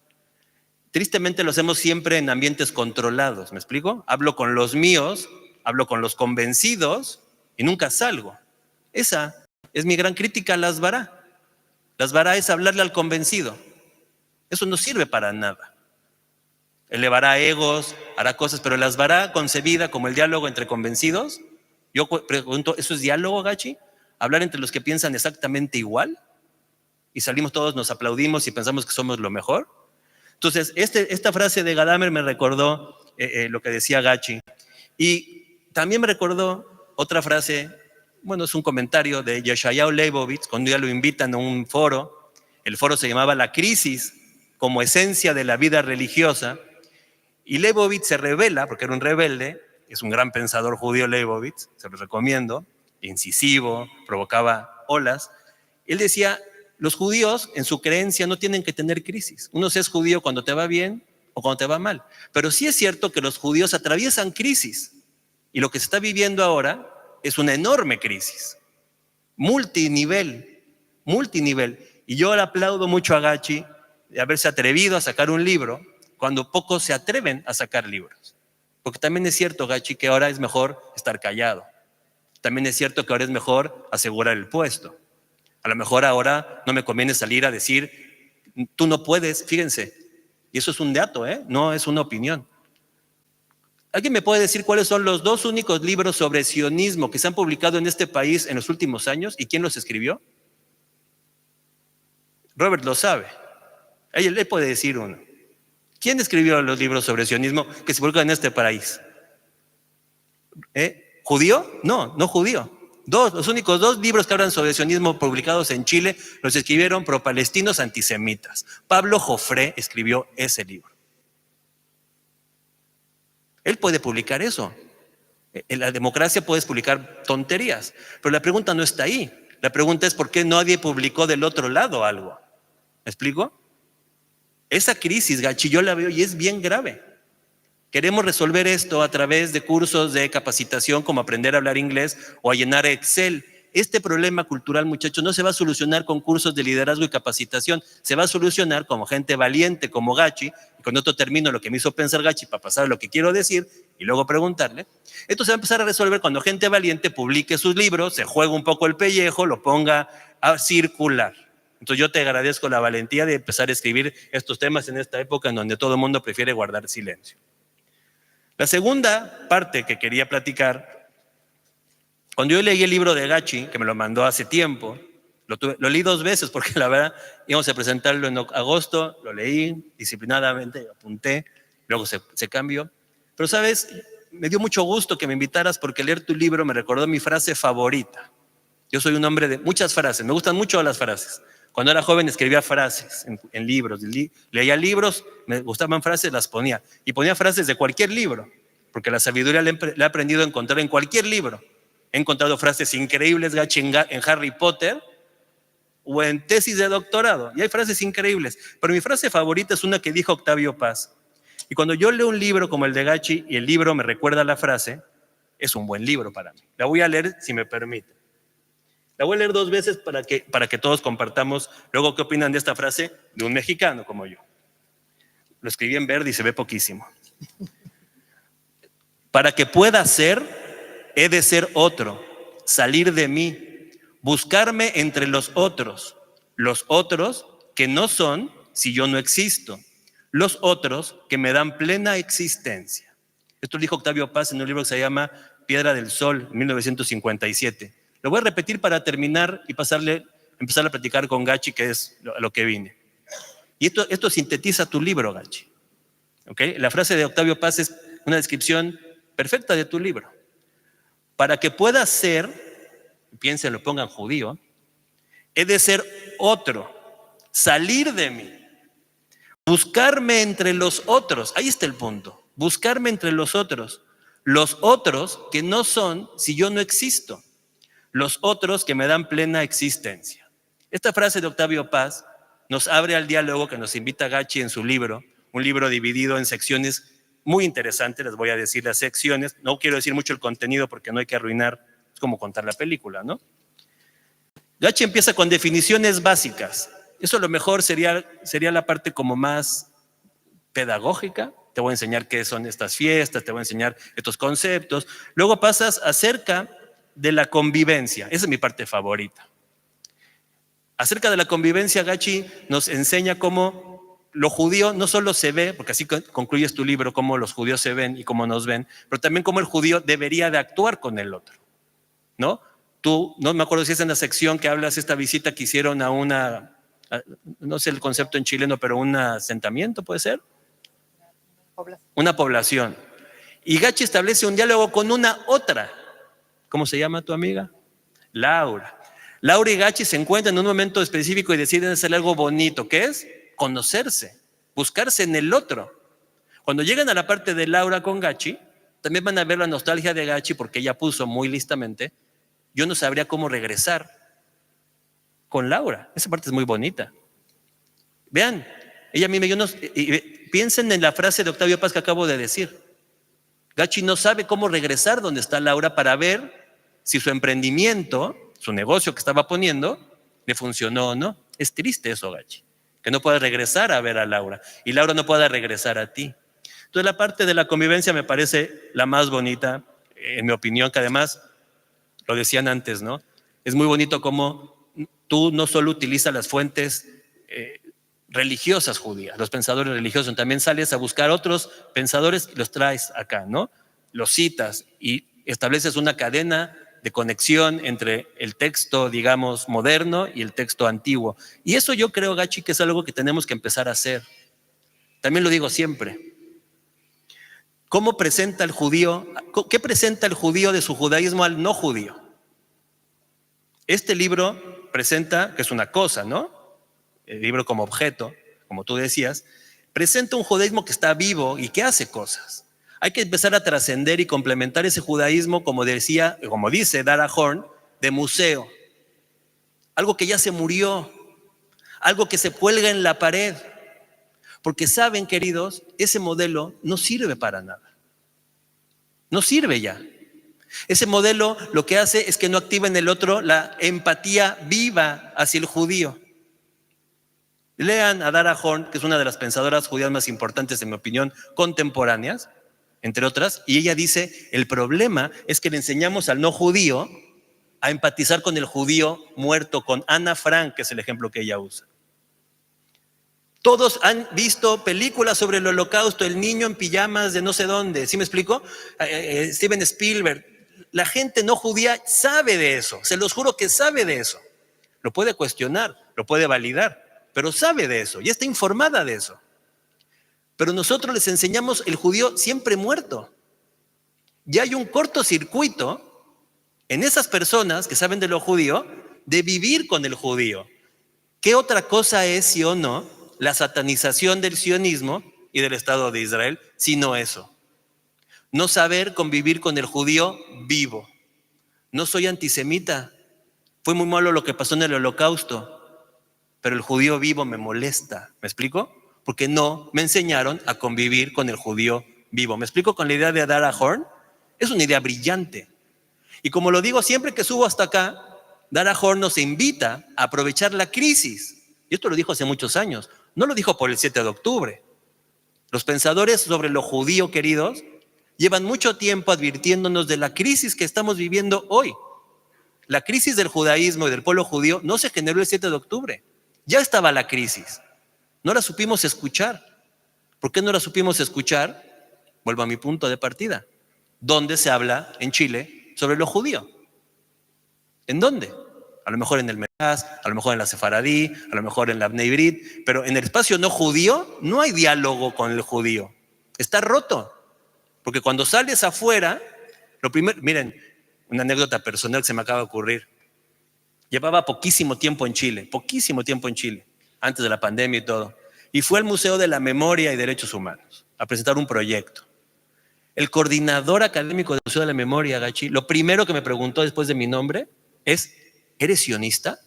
Tristemente lo hacemos siempre en ambientes controlados, ¿me explico? Hablo con los míos, hablo con los convencidos y nunca salgo. Esa es mi gran crítica a las Asbará. La Asbará es hablarle al convencido. Eso no sirve para nada. Elevará egos, hará cosas, pero la Asbará concebida como el diálogo entre convencidos, yo pregunto, ¿eso es diálogo, Gachi? ¿Hablar entre los que piensan exactamente igual? Y salimos todos, nos aplaudimos y pensamos que somos lo mejor. Entonces, esta frase de Gadamer me recordó lo que decía Gachi. Y también me recordó otra frase, bueno, es un comentario de Yeshayahu Leibovitz, cuando ya lo invitan a un foro. El foro se llamaba La crisis como esencia de la vida religiosa. Y Leibovitz se revela, porque era un rebelde, es un gran pensador judío Leibovitz, se lo recomiendo, incisivo, provocaba olas. Él decía, los judíos en su creencia no tienen que tener crisis. Uno se es judío cuando te va bien o cuando te va mal. Pero sí es cierto que los judíos atraviesan crisis. Y lo que se está viviendo ahora es una enorme crisis, multinivel. Y yo le aplaudo mucho a Gachi de haberse atrevido a sacar un libro cuando pocos se atreven a sacar libros. Porque también es cierto, Gachi, que ahora es mejor estar callado. También es cierto que ahora es mejor asegurar el puesto. A lo mejor ahora no me conviene salir a decir, tú no puedes, fíjense. Y eso es un dato, no es una opinión. ¿Alguien me puede decir cuáles son los 2 únicos libros sobre sionismo que se han publicado en este país en los últimos años y quién los escribió? Robert lo sabe. Él puede decir uno. ¿Quién escribió los libros sobre sionismo que se publican en este país? ¿Judío? No judío. Los únicos 2 libros que hablan sobre sionismo publicados en Chile los escribieron pro-palestinos antisemitas. Pablo Jofré escribió ese libro. Él puede publicar eso. En la democracia puedes publicar tonterías, pero la pregunta no está ahí. La pregunta es por qué nadie publicó del otro lado algo. ¿Me explico? Esa crisis, Gachi, yo la veo y es bien grave. Queremos resolver esto a través de cursos de capacitación como aprender a hablar inglés o a llenar Excel. Este problema cultural, muchachos, no se va a solucionar con cursos de liderazgo y capacitación. Se va a solucionar como gente valiente como Gachi. Y con esto termino lo que me hizo pensar Gachi para pasar a lo que quiero decir y luego preguntarle. Esto se va a empezar a resolver cuando gente valiente publique sus libros, se juegue un poco el pellejo, lo ponga a circular. Entonces yo te agradezco la valentía de empezar a escribir estos temas en esta época en donde todo el mundo prefiere guardar silencio. La segunda parte que quería platicar, cuando yo leí el libro de Gachi, que me lo mandó hace tiempo, lo leí 2 veces porque la verdad íbamos a presentarlo en agosto, lo leí disciplinadamente, apunté, luego se cambió. Pero sabes, me dio mucho gusto que me invitaras porque leer tu libro me recordó mi frase favorita. Yo soy un hombre de muchas frases, me gustan mucho las frases. Cuando era joven escribía frases en libros, leía libros, me gustaban frases, las ponía. Y ponía frases de cualquier libro, porque la sabiduría la he aprendido a encontrar en cualquier libro. He encontrado frases increíbles, Gachi, en Harry Potter o en tesis de doctorado. Y hay frases increíbles. Pero mi frase favorita es una que dijo Octavio Paz. Y cuando yo leo un libro como el de Gachi y el libro me recuerda la frase, es un buen libro para mí. La voy a leer si me permite. La voy a leer 2 veces para que todos compartamos luego qué opinan de esta frase de un mexicano como yo. Lo escribí en verde y se ve poquísimo. Para que pueda ser, he de ser otro, salir de mí, buscarme entre los otros que no son si yo no existo, los otros que me dan plena existencia. Esto lo dijo Octavio Paz en un libro que se llama Piedra del Sol, en 1957. Lo voy a repetir para terminar y empezar a platicar con Gachi, que es a lo que vine. Y esto sintetiza tu libro, Gachi. ¿Okay? La frase de Octavio Paz es una descripción perfecta de tu libro. Para que pueda ser, piénsenlo, pongan judío, he de ser otro, salir de mí, buscarme entre los otros. Ahí está el punto. Buscarme entre los otros que no son si yo no existo, los otros que me dan plena existencia. Esta frase de Octavio Paz nos abre al diálogo que nos invita Gachi en su libro, un libro dividido en secciones muy interesantes, les voy a decir las secciones, no quiero decir mucho el contenido porque no hay que arruinar, es como contar la película, ¿no? Gachi empieza con definiciones básicas, eso a lo mejor sería la parte como más pedagógica, te voy a enseñar qué son estas fiestas, te voy a enseñar estos conceptos, luego pasas acerca de la convivencia, esa es mi parte favorita. Acerca de la convivencia, Gachi nos enseña cómo lo judío no solo se ve, porque así concluyes tu libro, cómo los judíos se ven y cómo nos ven, pero también cómo el judío debería de actuar con el otro, ¿no? Tú, no me acuerdo si es en la sección que hablas esta visita que hicieron a no sé el concepto en chileno, pero un asentamiento, ¿puede ser? Una población. Y Gachi establece un diálogo con una otra. ¿Cómo se llama tu amiga? Laura. Laura y Gachi se encuentran en un momento específico y deciden hacer algo bonito, ¿qué es? Conocerse, buscarse en el otro. Cuando llegan a la parte de Laura con Gachi, también van a ver la nostalgia de Gachi porque ella puso muy listamente, yo no sabría cómo regresar con Laura. Esa parte es muy bonita. Vean, ella a mí piensen en la frase de Octavio Paz que acabo de decir. Gachi no sabe cómo regresar donde está Laura para ver si su emprendimiento, su negocio que estaba poniendo, le funcionó o no. Es triste eso, Gachi, que no pueda regresar a ver a Laura y Laura no pueda regresar a ti. Entonces la parte de la convivencia me parece la más bonita, en mi opinión, que además, lo decían antes, ¿no? Es muy bonito cómo tú no solo utilizas las fuentes religiosas judías, los pensadores religiosos, también sales a buscar otros pensadores y los traes acá, ¿no? Los citas y estableces una cadena de conexión entre el texto, digamos, moderno y el texto antiguo. Y eso yo creo, Gachi, que es algo que tenemos que empezar a hacer. También lo digo siempre. ¿Cómo presenta el judío? ¿Qué presenta el judío de su judaísmo al no judío? Este libro presenta, que es una cosa, ¿no? El libro como objeto, como tú decías, presenta un judaísmo que está vivo y que hace cosas. Hay que empezar a trascender y complementar ese judaísmo, como dice Dara Horn, de museo. Algo que ya se murió, algo que se cuelga en la pared. Porque saben, queridos, ese modelo no sirve para nada. No sirve ya. Ese modelo lo que hace es que no activa en el otro la empatía viva hacia el judío. Lean a Dara Horn, que es una de las pensadoras judías más importantes, en mi opinión, contemporáneas, entre otras, y ella dice, el problema es que le enseñamos al no judío a empatizar con el judío muerto, con Ana Frank, que es el ejemplo que ella usa. Todos han visto películas sobre el Holocausto, el niño en pijamas de no sé dónde, ¿sí me explico? Steven Spielberg. La gente no judía sabe de eso, se los juro que sabe de eso. Lo puede cuestionar, lo puede validar, pero sabe de eso y está informada de eso. Pero nosotros les enseñamos el judío siempre muerto. Ya hay un cortocircuito en esas personas que saben de lo judío, de vivir con el judío. ¿Qué otra cosa es, sí o no, la satanización del sionismo y del Estado de Israel, sino eso? No saber convivir con el judío vivo. No soy antisemita. Fue muy malo lo que pasó en el Holocausto, pero el judío vivo me molesta. ¿Me explico? Porque no me enseñaron a convivir con el judío vivo. ¿Me explico con la idea de Dara Horn? Es una idea brillante. Y como lo digo siempre que subo hasta acá, Dara Horn nos invita a aprovechar la crisis. Y esto lo dijo hace muchos años. No lo dijo por el 7 de octubre. Los pensadores sobre lo judío, queridos, llevan mucho tiempo advirtiéndonos de la crisis que estamos viviendo hoy. La crisis del judaísmo y del pueblo judío no se generó el 7 de octubre. Ya estaba la crisis. No la supimos escuchar. ¿Por qué no la supimos escuchar? Vuelvo a mi punto de partida. ¿Dónde se habla en Chile sobre lo judío? ¿En dónde? A lo mejor en el Medrash, a lo mejor en la Sefaradí, a lo mejor en la Bnei Brit, pero en el espacio no judío no hay diálogo con el judío. Está roto. Porque cuando sales afuera, lo primero, miren, una anécdota personal que se me acaba de ocurrir. Llevaba poquísimo tiempo en Chile, antes de la pandemia y todo. Y fue al Museo de la Memoria y Derechos Humanos a presentar un proyecto. El coordinador académico del Museo de la Memoria, Gachi, lo primero que me preguntó después de mi nombre es, ¿eres sionista?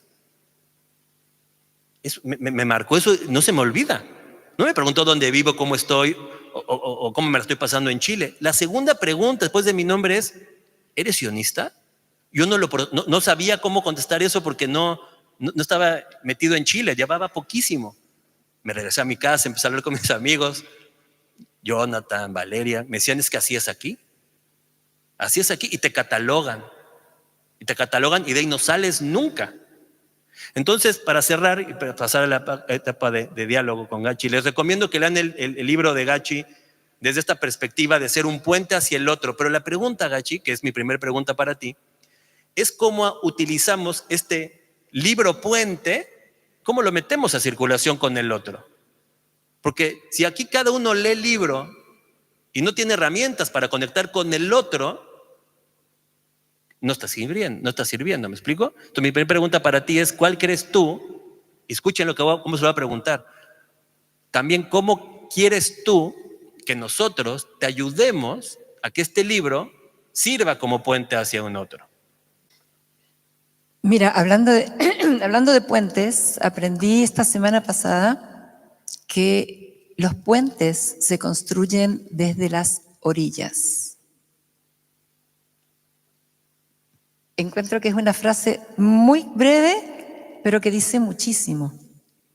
Eso, me marcó eso, no se me olvida. No me preguntó dónde vivo, cómo estoy o cómo me la estoy pasando en Chile. La segunda pregunta después de mi nombre es, ¿eres sionista? Yo no sabía cómo contestar eso porque no estaba metido en Chile, llevaba poquísimo. Me regresé a mi casa, empecé a hablar con mis amigos, Jonathan, Valeria, me decían, es que así es aquí, y te catalogan, y de ahí no sales nunca. Entonces, para cerrar y para pasar a la etapa de diálogo con Gachi, les recomiendo que lean el libro de Gachi desde esta perspectiva de ser un puente hacia el otro. Pero la pregunta, Gachi, que es mi primera pregunta para ti, es cómo utilizamos este libro puente, cómo lo metemos a circulación con el otro. Porque si aquí cada uno lee el libro y no tiene herramientas para conectar con el otro, no está sirviendo, ¿me explico? Entonces mi primera pregunta para ti es, ¿cuál crees tú? Escuchen cómo se lo va a preguntar. También, ¿cómo quieres tú que nosotros te ayudemos a que este libro sirva como puente hacia un otro? Mira, hablando de puentes, aprendí esta semana pasada que los puentes se construyen desde las orillas. encuentro que es una frase muy breve, pero que dice muchísimo.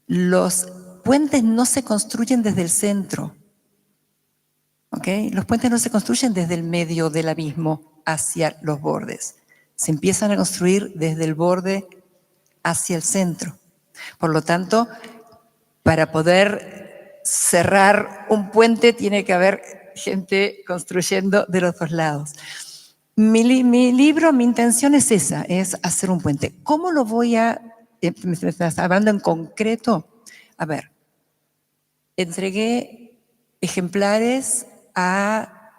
Los puentes no se construyen desde el centro, ¿ok? Los puentes no se construyen desde el medio del abismo hacia los bordes. Se empiezan a construir desde el borde hacia el centro. Por lo tanto, para poder cerrar un puente tiene que haber gente construyendo de los dos lados. Mi libro, mi intención es esa, es hacer un puente. ¿Cómo lo voy a, me estás hablando en concreto? A ver, entregué ejemplares a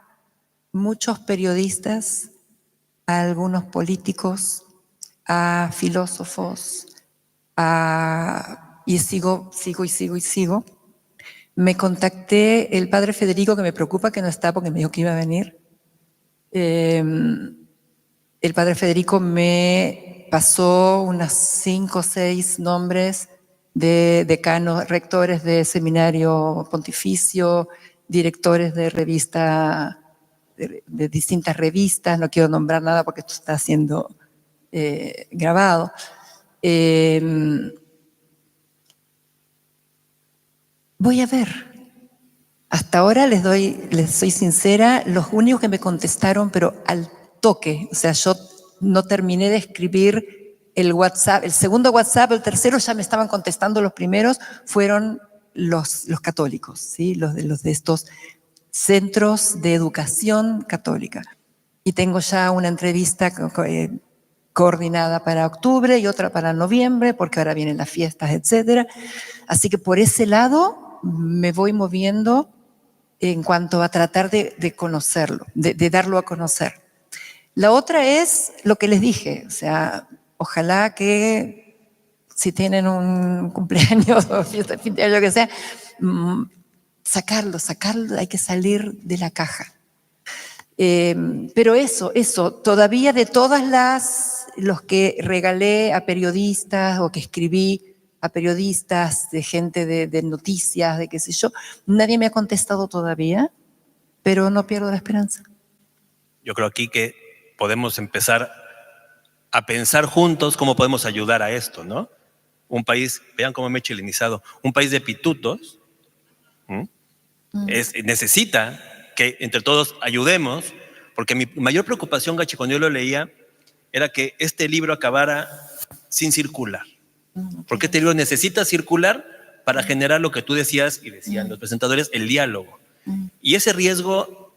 muchos periodistas, a algunos políticos, a filósofos, y sigo. Me contacté el padre Federico, que me preocupa que no está porque me dijo que iba a venir. El padre Federico me pasó unas 5 o 6 nombres de decanos, rectores de seminario pontificio, directores de revista, de distintas revistas, no quiero nombrar nada porque esto está siendo grabado. Voy a ver. Hasta ahora les soy sincera, los únicos que me contestaron, pero al toque, o sea, yo no terminé de escribir el WhatsApp, el segundo WhatsApp, el tercero ya me estaban contestando, los primeros fueron los católicos, ¿sí? los de estos centros de educación católica. Y tengo ya una entrevista coordinada para octubre y otra para noviembre, porque ahora vienen las fiestas, etcétera. Así que por ese lado me voy moviendo en cuanto a tratar de conocerlo, de darlo a conocer. La otra es lo que les dije, o sea, ojalá que si tienen un cumpleaños o fiesta de fin de año, que sea, sacarlo, hay que salir de la caja. Pero eso, todavía de todas los que regalé a periodistas o que escribí a periodistas, de gente de noticias, de qué sé yo, nadie me ha contestado todavía, pero no pierdo la esperanza. Yo creo aquí que podemos empezar a pensar juntos cómo podemos ayudar a esto, ¿no? Un país, vean cómo me he chilenizado, un país de pitutos, necesita que entre todos ayudemos, porque mi mayor preocupación, Gachi, cuando yo lo leía, era que este libro acabara sin circular. Porque este libro necesita circular para generar lo que tú decías y decían los presentadores, el diálogo. Y ese riesgo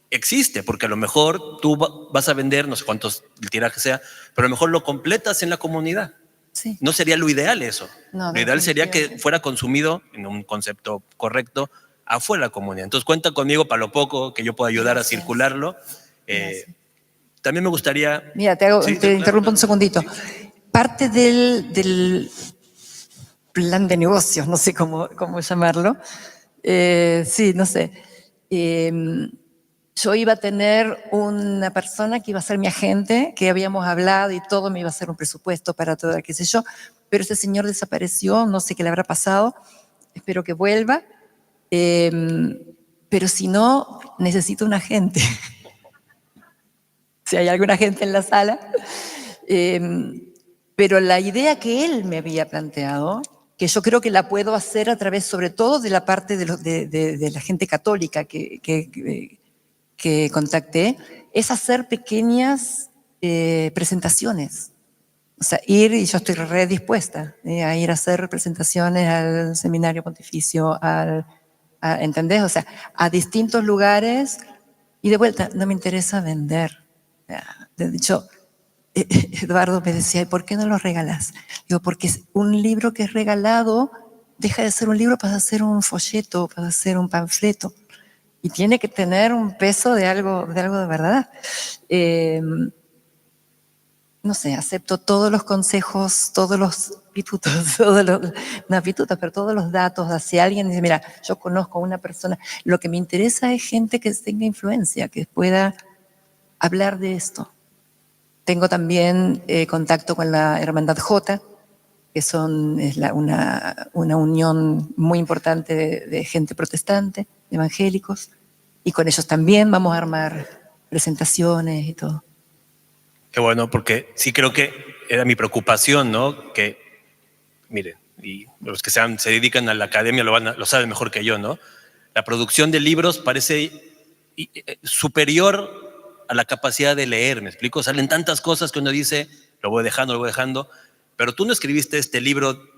existe, porque a lo mejor tú vas a vender, no sé cuántos el tiraje sea, pero a lo mejor lo completas en la comunidad. Sí. No sería lo ideal eso. No, lo ideal sería que fuera consumido en un concepto correcto afuera de la comunidad. Entonces cuenta conmigo para lo poco que yo pueda ayudar a circularlo. También me gustaría... Mira, te interrumpo un segundito. Parte del plan de negocios, no sé cómo llamarlo, sí, no sé. Yo iba a tener una persona que iba a ser mi agente, que habíamos hablado y todo, me iba a hacer un presupuesto para todo, qué sé yo, pero ese señor desapareció, no sé qué le habrá pasado, espero que vuelva, pero si no, necesito un agente. Si hay alguna gente en la sala. Pero la idea que él me había planteado, que yo creo que la puedo hacer a través sobre todo de la parte de la gente católica que contacté, es hacer pequeñas presentaciones. O sea, y yo estoy re dispuesta a ir a hacer presentaciones al seminario pontificio, ¿entendés? O sea, a distintos lugares, y de vuelta, no me interesa vender. De hecho, Eduardo me decía, ¿por qué no lo regalas? Digo, porque un libro que es regalado deja de ser un libro para ser un folleto, para ser un panfleto. Y tiene que tener un peso de algo de verdad. No sé, acepto todos los consejos, todos los pitutos, pero todos los datos. Si alguien dice, mira, yo conozco a una persona, lo que me interesa es gente que tenga influencia, que pueda hablar de esto. Tengo también contacto con la Hermandad J, que es una unión muy importante de gente protestante, de evangélicos, y con ellos también vamos a armar presentaciones y todo. Qué bueno, porque sí creo que era mi preocupación, ¿no? Que, miren, y los que se dedican a la academia lo saben mejor que yo, ¿no? La producción de libros parece superior a la capacidad de leer, ¿me explico? Salen tantas cosas que uno dice, lo voy dejando, pero tú no escribiste este libro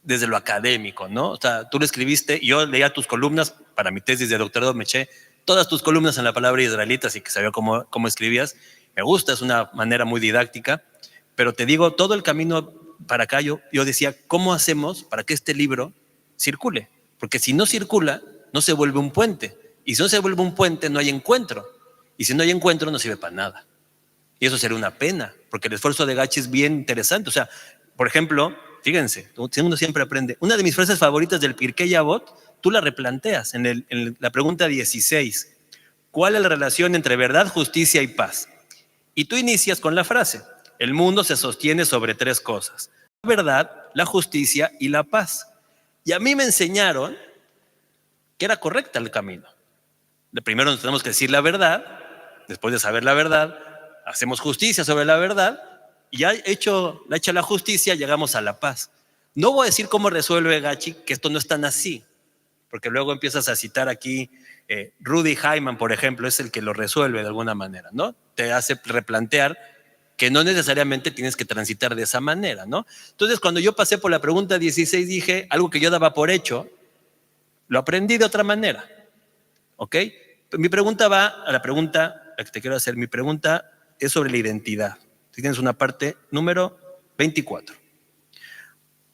desde lo académico, ¿no? O sea, tú lo escribiste, y yo leía tus columnas para mi tesis de doctorado, me eché todas tus columnas en la palabra israelita, así que sabía cómo escribías. Me gusta, es una manera muy didáctica, pero te digo, todo el camino para acá yo decía, ¿cómo hacemos para que este libro circule? Porque si no circula, no se vuelve un puente. Y si no se vuelve un puente, no hay encuentro. Y si no hay encuentro, no sirve para nada. Y eso sería una pena, porque el esfuerzo de Gachi es bien interesante. O sea, por ejemplo, fíjense, uno siempre aprende. Una de mis frases favoritas del Pirkei Avot, tú la replanteas en la pregunta 16. ¿Cuál es la relación entre verdad, justicia y paz? Y tú inicias con la frase, el mundo se sostiene sobre 3 cosas, la verdad, la justicia y la paz. Y a mí me enseñaron que era correcta el camino. Primero nos tenemos que decir la verdad, después de saber la verdad, hacemos justicia sobre la verdad, y ya hecha la justicia, llegamos a la paz. No voy a decir cómo resuelve Gachi, que esto no es tan así, porque luego empiezas a citar aquí, Rudy Hyman, por ejemplo, es el que lo resuelve de alguna manera, ¿no? Te hace replantear que no necesariamente tienes que transitar de esa manera, ¿no? Entonces, cuando yo pasé por la pregunta 16, dije, algo que yo daba por hecho, lo aprendí de otra manera, ¿ok? Mi pregunta va a la que te quiero hacer. Mi pregunta es sobre la identidad. Si tienes una parte número 24.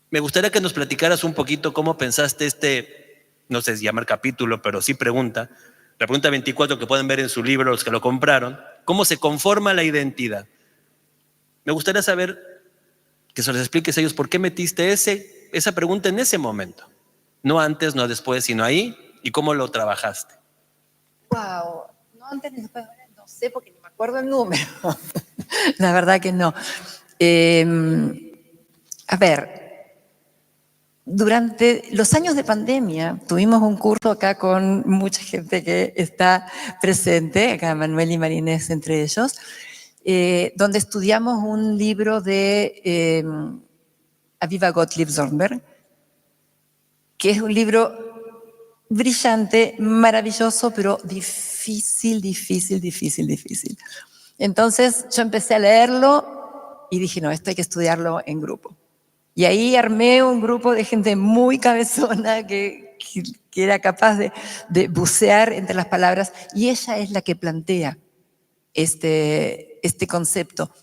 Me gustaría que nos platicaras un poquito cómo pensaste no sé si llamar capítulo, pero sí pregunta. La pregunta 24 que pueden ver en su libro los que lo compraron. ¿Cómo se conforma la identidad? Me gustaría saber que se les expliques a ellos por qué metiste esa pregunta en ese momento. No antes, no después, sino ahí. ¿Y cómo lo trabajaste? Wow, no antes ni después, no sé porque ni me acuerdo el número. La verdad que no. A ver, durante los años de pandemia tuvimos un curso acá con mucha gente que está presente, acá Manuel y Marinés entre ellos, donde estudiamos un libro de Aviva Gottlieb Zornberg, que es un libro brillante, maravilloso, pero difícil. Entonces yo empecé a leerlo y dije, no, esto hay que estudiarlo en grupo. Y ahí armé un grupo de gente muy cabezona que era capaz de bucear entre las palabras, y ella es la que plantea este concepto.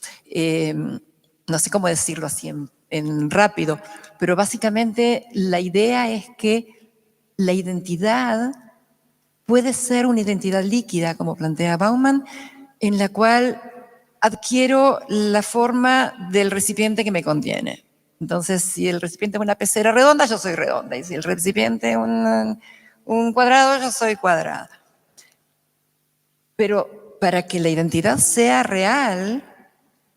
No sé cómo decirlo así en rápido, pero básicamente la idea es que la identidad puede ser una identidad líquida, como plantea Bauman, en la cual adquiero la forma del recipiente que me contiene. Entonces, si el recipiente es una pecera redonda, yo soy redonda. Y si el recipiente es un cuadrado, yo soy cuadrada. Pero para que la identidad sea real,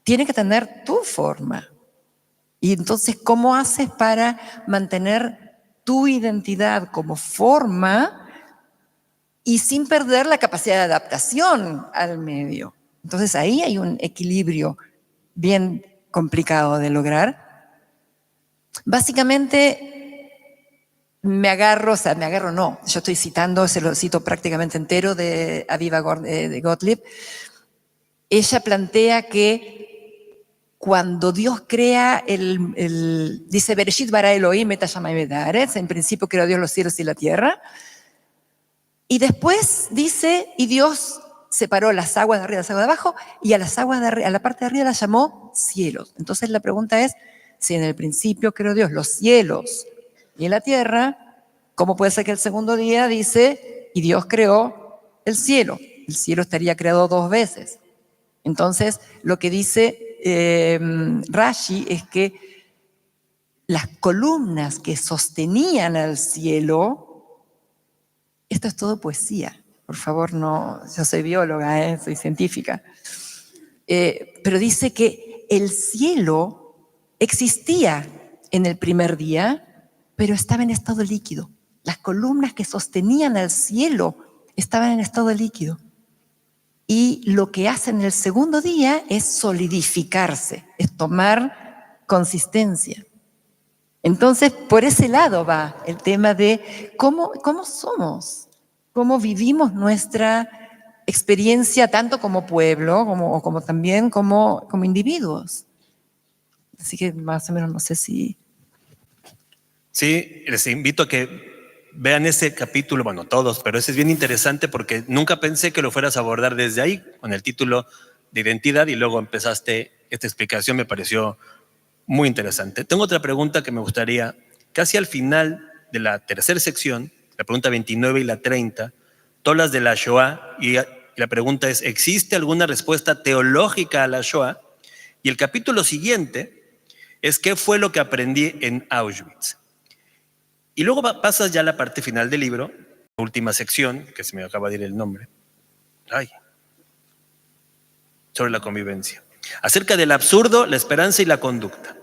tiene que tener tu forma. Y entonces, ¿cómo haces para mantener tu identidad como forma y sin perder la capacidad de adaptación al medio? Entonces, ahí hay un equilibrio bien complicado de lograr. Básicamente, yo estoy citando, se lo cito prácticamente entero de Aviva de Gottlieb. Ella plantea que cuando Dios crea, dice, Bereshit bara Elohim et hashamayim et haaretz, en principio creó Dios los cielos y la tierra, y después dice, y Dios separó las aguas de arriba y las aguas de abajo, y a la parte de arriba las llamó cielos. Entonces la pregunta es, si en el principio creó Dios los cielos y la tierra, ¿cómo puede ser que el segundo día dice, y Dios creó el cielo? El cielo estaría creado 2 veces. Entonces, lo que dice Rashi es que las columnas que sostenían al cielo, esto es todo poesía. Por favor, no, yo soy bióloga, soy científica. Pero dice que el cielo existía en el primer día, pero estaba en estado líquido. Las columnas que sostenían al cielo estaban en estado líquido. y lo que hace en el segundo día es solidificarse, es tomar consistencia. Entonces, por ese lado va el tema de cómo somos, cómo vivimos nuestra experiencia tanto como pueblo como también como individuos. Así que más o menos no sé si... Sí, les invito a que vean ese capítulo, bueno, todos, pero ese es bien interesante porque nunca pensé que lo fueras a abordar desde ahí, con el título de identidad, y luego empezaste esta explicación, me pareció muy interesante. Tengo otra pregunta que me gustaría, casi al final de la tercera sección, la pregunta 29 y la 30, tú hablas de la Shoah y la pregunta es, ¿existe alguna respuesta teológica a la Shoah? Y el capítulo siguiente es ¿qué fue lo que aprendí en Auschwitz? Y luego pasas ya a la parte final del libro, la última sección, que se me acaba de ir el nombre. Sobre la convivencia. Acerca del absurdo, la esperanza y la conducta.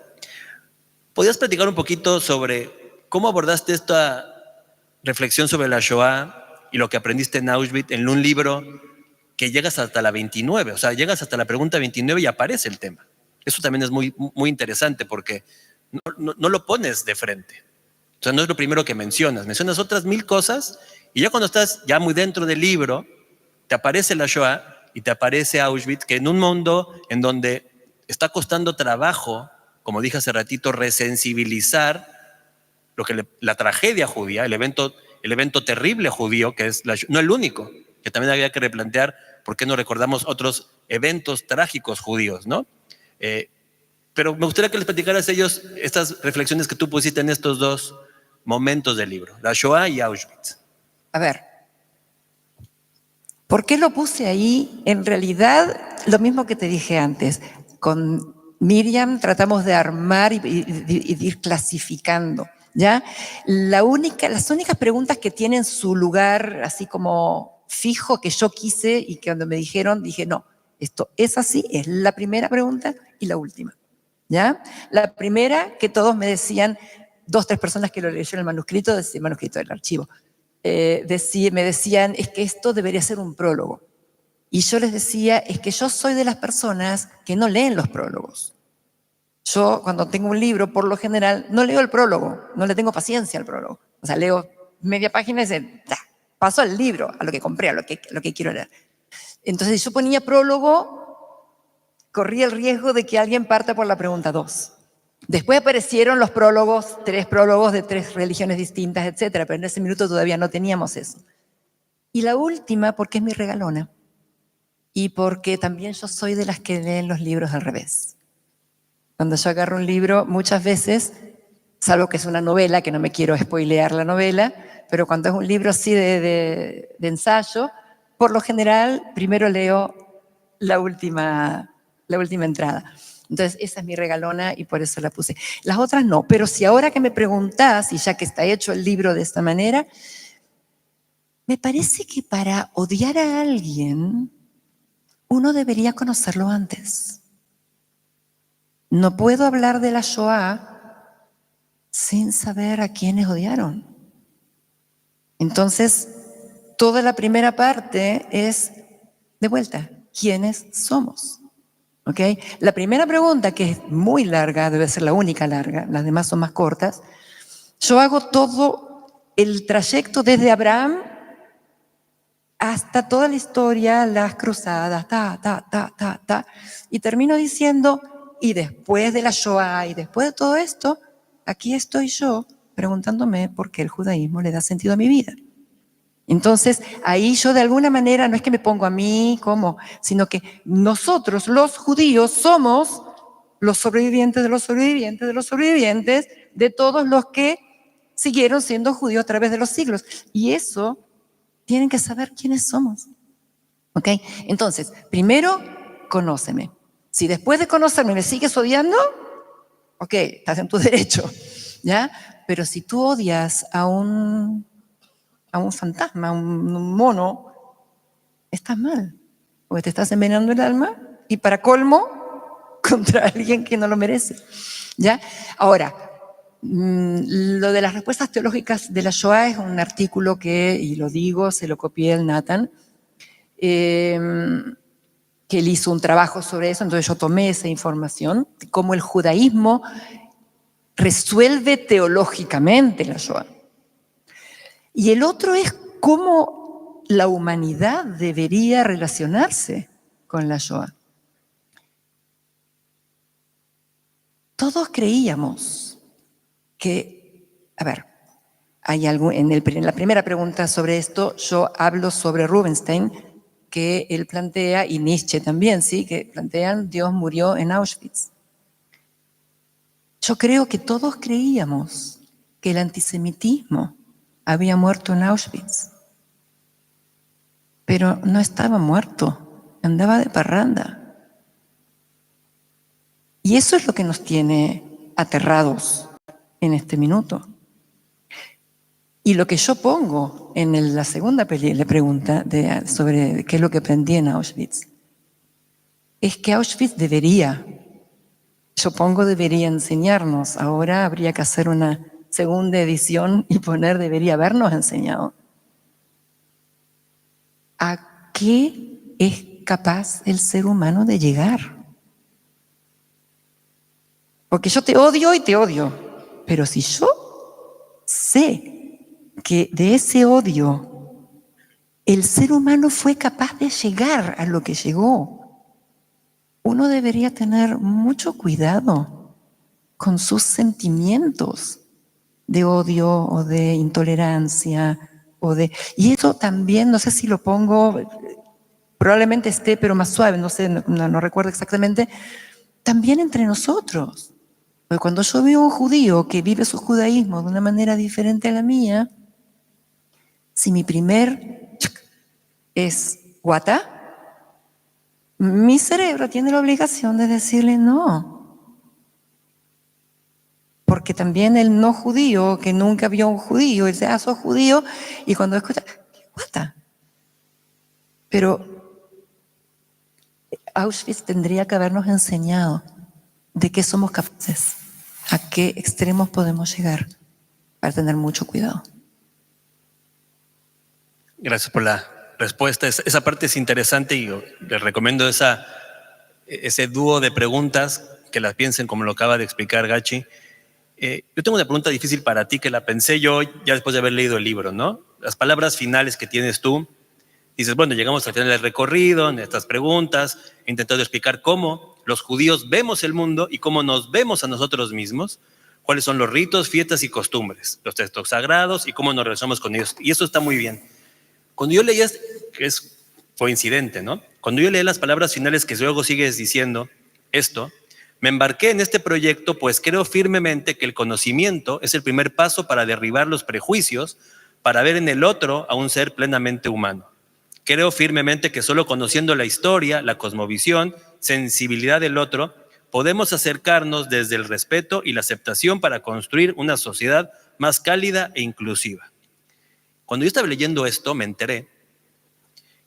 ¿Podrías platicar un poquito sobre cómo abordaste esta reflexión sobre la Shoah y lo que aprendiste en Auschwitz en un libro que llegas hasta la 29? O sea, llegas hasta la pregunta 29 y aparece el tema. Eso también es muy, muy interesante porque no lo pones de frente. O sea, no es lo primero que mencionas. Mencionas otras 1000 cosas y ya cuando estás ya muy dentro del libro, te aparece la Shoah y te aparece Auschwitz, que en un mundo en donde está costando trabajo, como dije hace ratito, resensibilizar lo que la tragedia judía, el evento terrible judío, que es no el único, que también había que replantear por qué no recordamos otros eventos trágicos judíos, ¿no? Pero me gustaría que les platicaras ellos estas reflexiones que tú pusiste en estos dos momentos del libro, la Shoah y Auschwitz. A ver, ¿por qué lo puse ahí? En realidad, lo mismo que te dije antes, con Miriam tratamos de armar y ir clasificando, ¿ya? Las únicas preguntas que tienen su lugar así como fijo que yo quise y que cuando me dijeron, dije, no, esto es así, es la primera pregunta y la última, ¿ya? La primera que todos me decían, 2, 3 personas que lo leyeron el manuscrito del archivo, me decían, es que esto debería ser un prólogo. Y yo les decía, es que yo soy de las personas que no leen los prólogos. Yo, cuando tengo un libro, por lo general, no leo el prólogo, no le tengo paciencia al prólogo. O sea, leo media página y paso al libro, a lo que compré, a lo que quiero leer. Entonces, si yo ponía prólogo, corría el riesgo de que alguien parta por la pregunta 2. Después aparecieron los prólogos, 3 prólogos de 3 religiones distintas, etcétera, pero en ese minuto todavía no teníamos eso. Y la última, porque es mi regalona. Y porque también yo soy de las que leen los libros al revés. Cuando yo agarro un libro, muchas veces, salvo que es una novela, que no me quiero spoilear la novela, pero cuando es un libro así de ensayo, por lo general, primero leo la última entrada. Entonces, esa es mi regalona y por eso la puse. Las otras no, pero si ahora que me preguntás, y ya que está hecho el libro de esta manera, me parece que para odiar a alguien, uno debería conocerlo antes. No puedo hablar de la Shoah sin saber a quiénes odiaron. Entonces, toda la primera parte es, de vuelta, ¿quiénes somos? ¿Ok? La primera pregunta, que es muy larga, debe ser la única larga, las demás son más cortas. Yo hago todo el trayecto desde Abraham hasta toda la historia, las cruzadas, y termino diciendo, y después de la Shoah y después de todo esto, aquí estoy yo preguntándome por qué el judaísmo le da sentido a mi vida. Entonces, ahí yo de alguna manera, no es que me pongo a mí como, sino que nosotros, los judíos, somos los sobrevivientes de los sobrevivientes de los sobrevivientes de todos los que siguieron siendo judíos a través de los siglos. Y eso tienen que saber quiénes somos. ¿Ok? Entonces, primero, conóceme. Si después de conocerme me sigues odiando, ok, estás en tu derecho, ¿ya? Pero si tú odias a un fantasma, a un mono, estás mal, porque te estás envenenando el alma y para colmo, contra alguien que no lo merece, ¿ya? Ahora, lo de las respuestas teológicas de la Shoah es un artículo que, y lo digo, se lo copié el Nathan, que él hizo un trabajo sobre eso, entonces yo tomé esa información, cómo el judaísmo resuelve teológicamente la Shoah. Y el otro es cómo la humanidad debería relacionarse con la Shoah. Todos creíamos que, a ver, hay algo en la primera pregunta sobre esto, yo hablo sobre Rubinstein, que él plantea, y Nietzsche también, ¿sí? Que plantean Dios murió en Auschwitz. Yo creo que todos creíamos que el antisemitismo había muerto en Auschwitz, pero no estaba muerto, andaba de parranda. Y eso es lo que nos tiene aterrados en este minuto. Y lo que yo pongo en la segunda pregunta sobre qué es lo que aprendí en Auschwitz, es que Auschwitz debería enseñarnos. Ahora habría que hacer una segunda edición y poner debería habernos enseñado a qué es capaz el ser humano de llegar. Porque yo te odio y te odio, pero si yo sé que de ese odio el ser humano fue capaz de llegar a lo que llegó, uno debería tener mucho cuidado con sus sentimientos de odio o de intolerancia y eso también, no sé si lo pongo, probablemente esté pero más suave, no sé, no recuerdo exactamente, también entre nosotros. Porque cuando yo veo a un judío que vive su judaísmo de una manera diferente a la mía, si mi primer es guata, mi cerebro tiene la obligación de decirle no. Porque también el no judío, que nunca vio a un judío, dice, sos judío, y cuando escucha, guata. Pero Auschwitz tendría que habernos enseñado de qué somos capaces, a qué extremos podemos llegar, para tener mucho cuidado. Gracias por la respuesta. Esa parte es interesante y les recomiendo ese dúo de preguntas que las piensen como lo acaba de explicar Gachi. Yo tengo una pregunta difícil para ti que la pensé yo ya después de haber leído el libro, ¿no? Las palabras finales que tienes tú, dices, bueno, llegamos al final del recorrido, en estas preguntas, he intentado explicar cómo los judíos vemos el mundo y cómo nos vemos a nosotros mismos, cuáles son los ritos, fiestas y costumbres, los textos sagrados y cómo nos relacionamos con ellos. Y eso está muy bien. Cuando yo leía, fue incidente, ¿no? Cuando yo leí las palabras finales que luego sigues diciendo esto, me embarqué en este proyecto pues creo firmemente que el conocimiento es el primer paso para derribar los prejuicios, para ver en el otro a un ser plenamente humano. Creo firmemente que solo conociendo la historia, la cosmovisión, sensibilidad del otro, podemos acercarnos desde el respeto y la aceptación para construir una sociedad más cálida e inclusiva. Cuando yo estaba leyendo esto, me enteré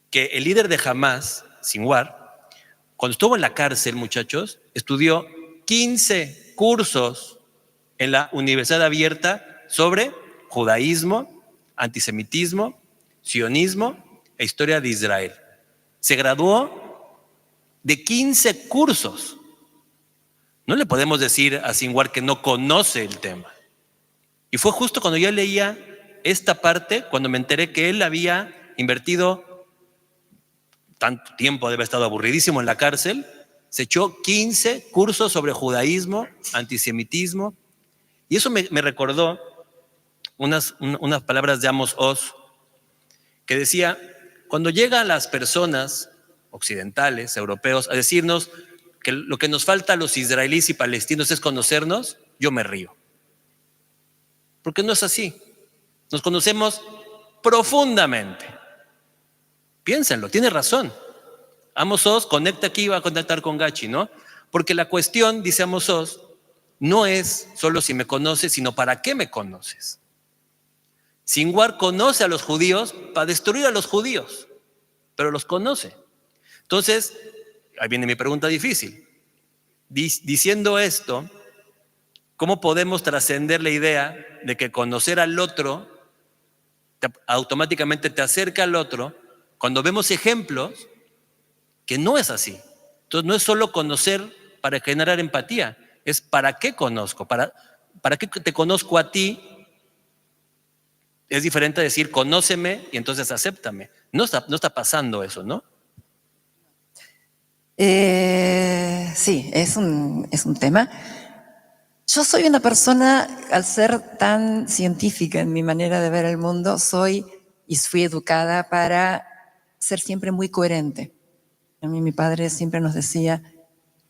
que el líder de Hamás, Sinwar, cuando estuvo en la cárcel, muchachos, estudió 15 cursos en la Universidad Abierta sobre judaísmo, antisemitismo, sionismo e historia de Israel. Se graduó de 15 cursos. No le podemos decir a Sinwar que no conoce el tema. Y fue justo cuando yo leía esta parte, cuando me enteré que él había invertido tanto tiempo, debe haber estado aburridísimo en la cárcel, se echó 15 cursos sobre judaísmo, antisemitismo, y eso me recordó unas palabras de Amos Oz, que decía, cuando llegan las personas occidentales, europeos, a decirnos que lo que nos falta a los israelíes y palestinos es conocernos, yo me río. Porque no es así. Nos conocemos profundamente. Piénsenlo, tiene razón. Amos Oz conecta aquí, va a conectar con Gachi, ¿no? Porque la cuestión, dice Amos Oz, no es solo si me conoces, sino para qué me conoces. Sinwar conoce a los judíos para destruir a los judíos, pero los conoce. Entonces, ahí viene mi pregunta difícil. Diciendo esto, ¿cómo podemos trascender la idea de que conocer al otro automáticamente te acerca al otro cuando vemos ejemplos que no es así. Entonces no es solo conocer para generar empatía, es para qué conozco, para qué te conozco a ti. Es diferente decir conóceme y entonces acéptame. No está pasando eso, ¿no? Sí, es un tema. Yo soy una persona, al ser tan científica en mi manera de ver el mundo, y fui educada para ser siempre muy coherente. A mí mi padre siempre nos decía,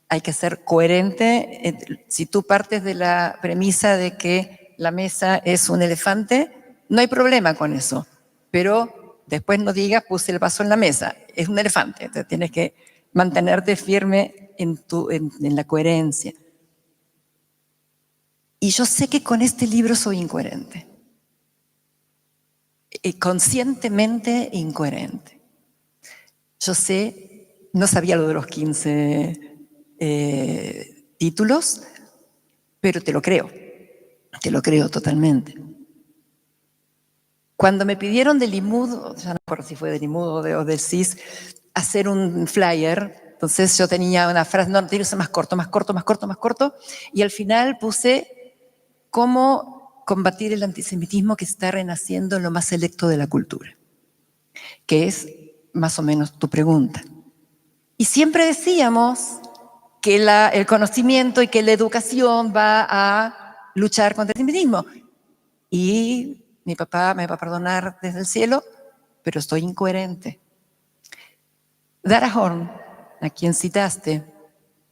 hay que ser coherente. Si tú partes de la premisa de que la mesa es un elefante, no hay problema con eso. Pero después no digas, puse el vaso en la mesa, es un elefante. Entonces tienes que mantenerte firme en la coherencia. Y yo sé que con este libro soy incoherente. Conscientemente incoherente. Yo sé, no sabía lo de los 15 títulos, pero te lo creo totalmente. Cuando me pidieron del Limud, ya no recuerdo si fue del Limud o del CIS, hacer un flyer, entonces yo tenía una frase, no, tiene que ser más corto, y al final puse cómo combatir el antisemitismo que está renaciendo en lo más selecto de la cultura, que es más o menos tu pregunta. Y siempre decíamos que el conocimiento y que la educación va a luchar contra el antisemitismo. Y mi papá me va a perdonar desde el cielo, pero estoy incoherente. Dara Horn, a quien citaste,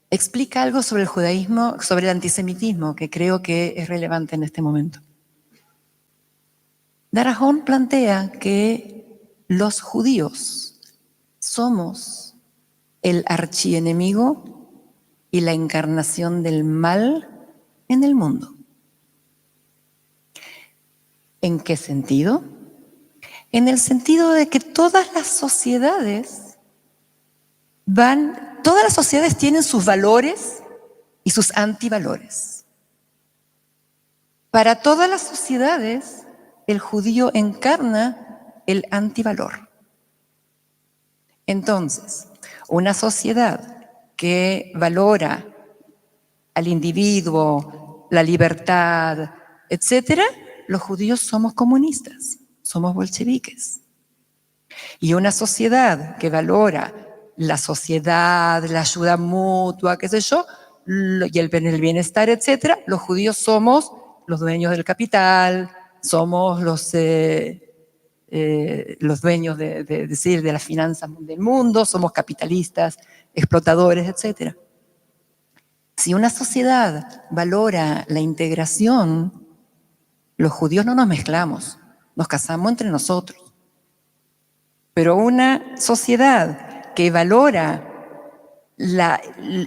explica algo sobre el judaísmo, sobre el antisemitismo, que creo que es relevante en este momento. Dara Horn plantea que los judíos somos el archienemigo y la encarnación del mal en el mundo. ¿En qué sentido? En el sentido de que todas las sociedades tienen sus valores y sus antivalores. Para todas las sociedades, el judío encarna el antivalor. Entonces, una sociedad que valora al individuo, la libertad, etcétera, los judíos somos comunistas, somos bolcheviques. Y una sociedad que valora la sociedad, la ayuda mutua, qué sé yo, y el bienestar, etcétera, los judíos somos los dueños del capital, somos los dueños de las finanzas del mundo, somos capitalistas, explotadores, etcétera. Si una sociedad valora la integración, los judíos no nos mezclamos, nos casamos entre nosotros. Pero una sociedad que valora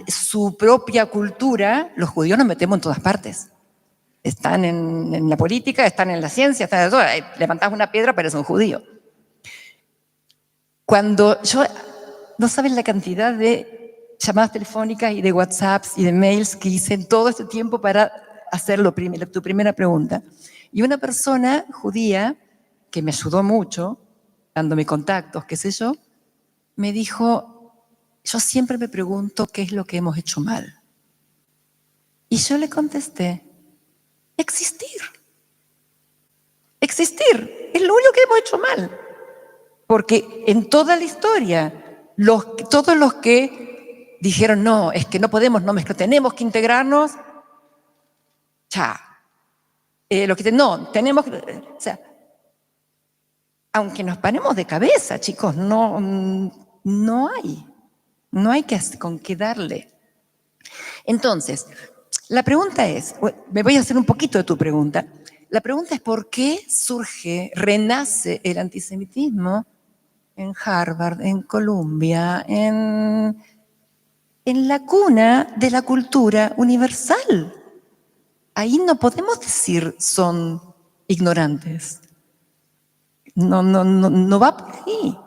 su propia cultura, los judíos nos metemos en todas partes. Están en la política, están en la ciencia, están en todo. Levantás una piedra, pero es un judío. No saben la cantidad de llamadas telefónicas y de WhatsApps y de mails que hice en todo este tiempo para hacer tu primera pregunta. Y una persona judía que me ayudó mucho, dándome contactos, qué sé yo, me dijo, yo siempre me pregunto qué es lo que hemos hecho mal. Y yo le contesté, existir. Existir es lo único que hemos hecho mal. Porque en toda la historia, todos los que dijeron, no, es que no podemos, no mezclar, tenemos que integrarnos, tenemos que, o sea, aunque nos paremos de cabeza, chicos, no hay con qué darle. Entonces, la pregunta es, me voy a hacer un poquito de tu pregunta, la pregunta es ¿por qué renace el antisemitismo en Harvard, en Columbia, en la cuna de la cultura universal? Ahí no podemos decir son ignorantes. No va por ahí.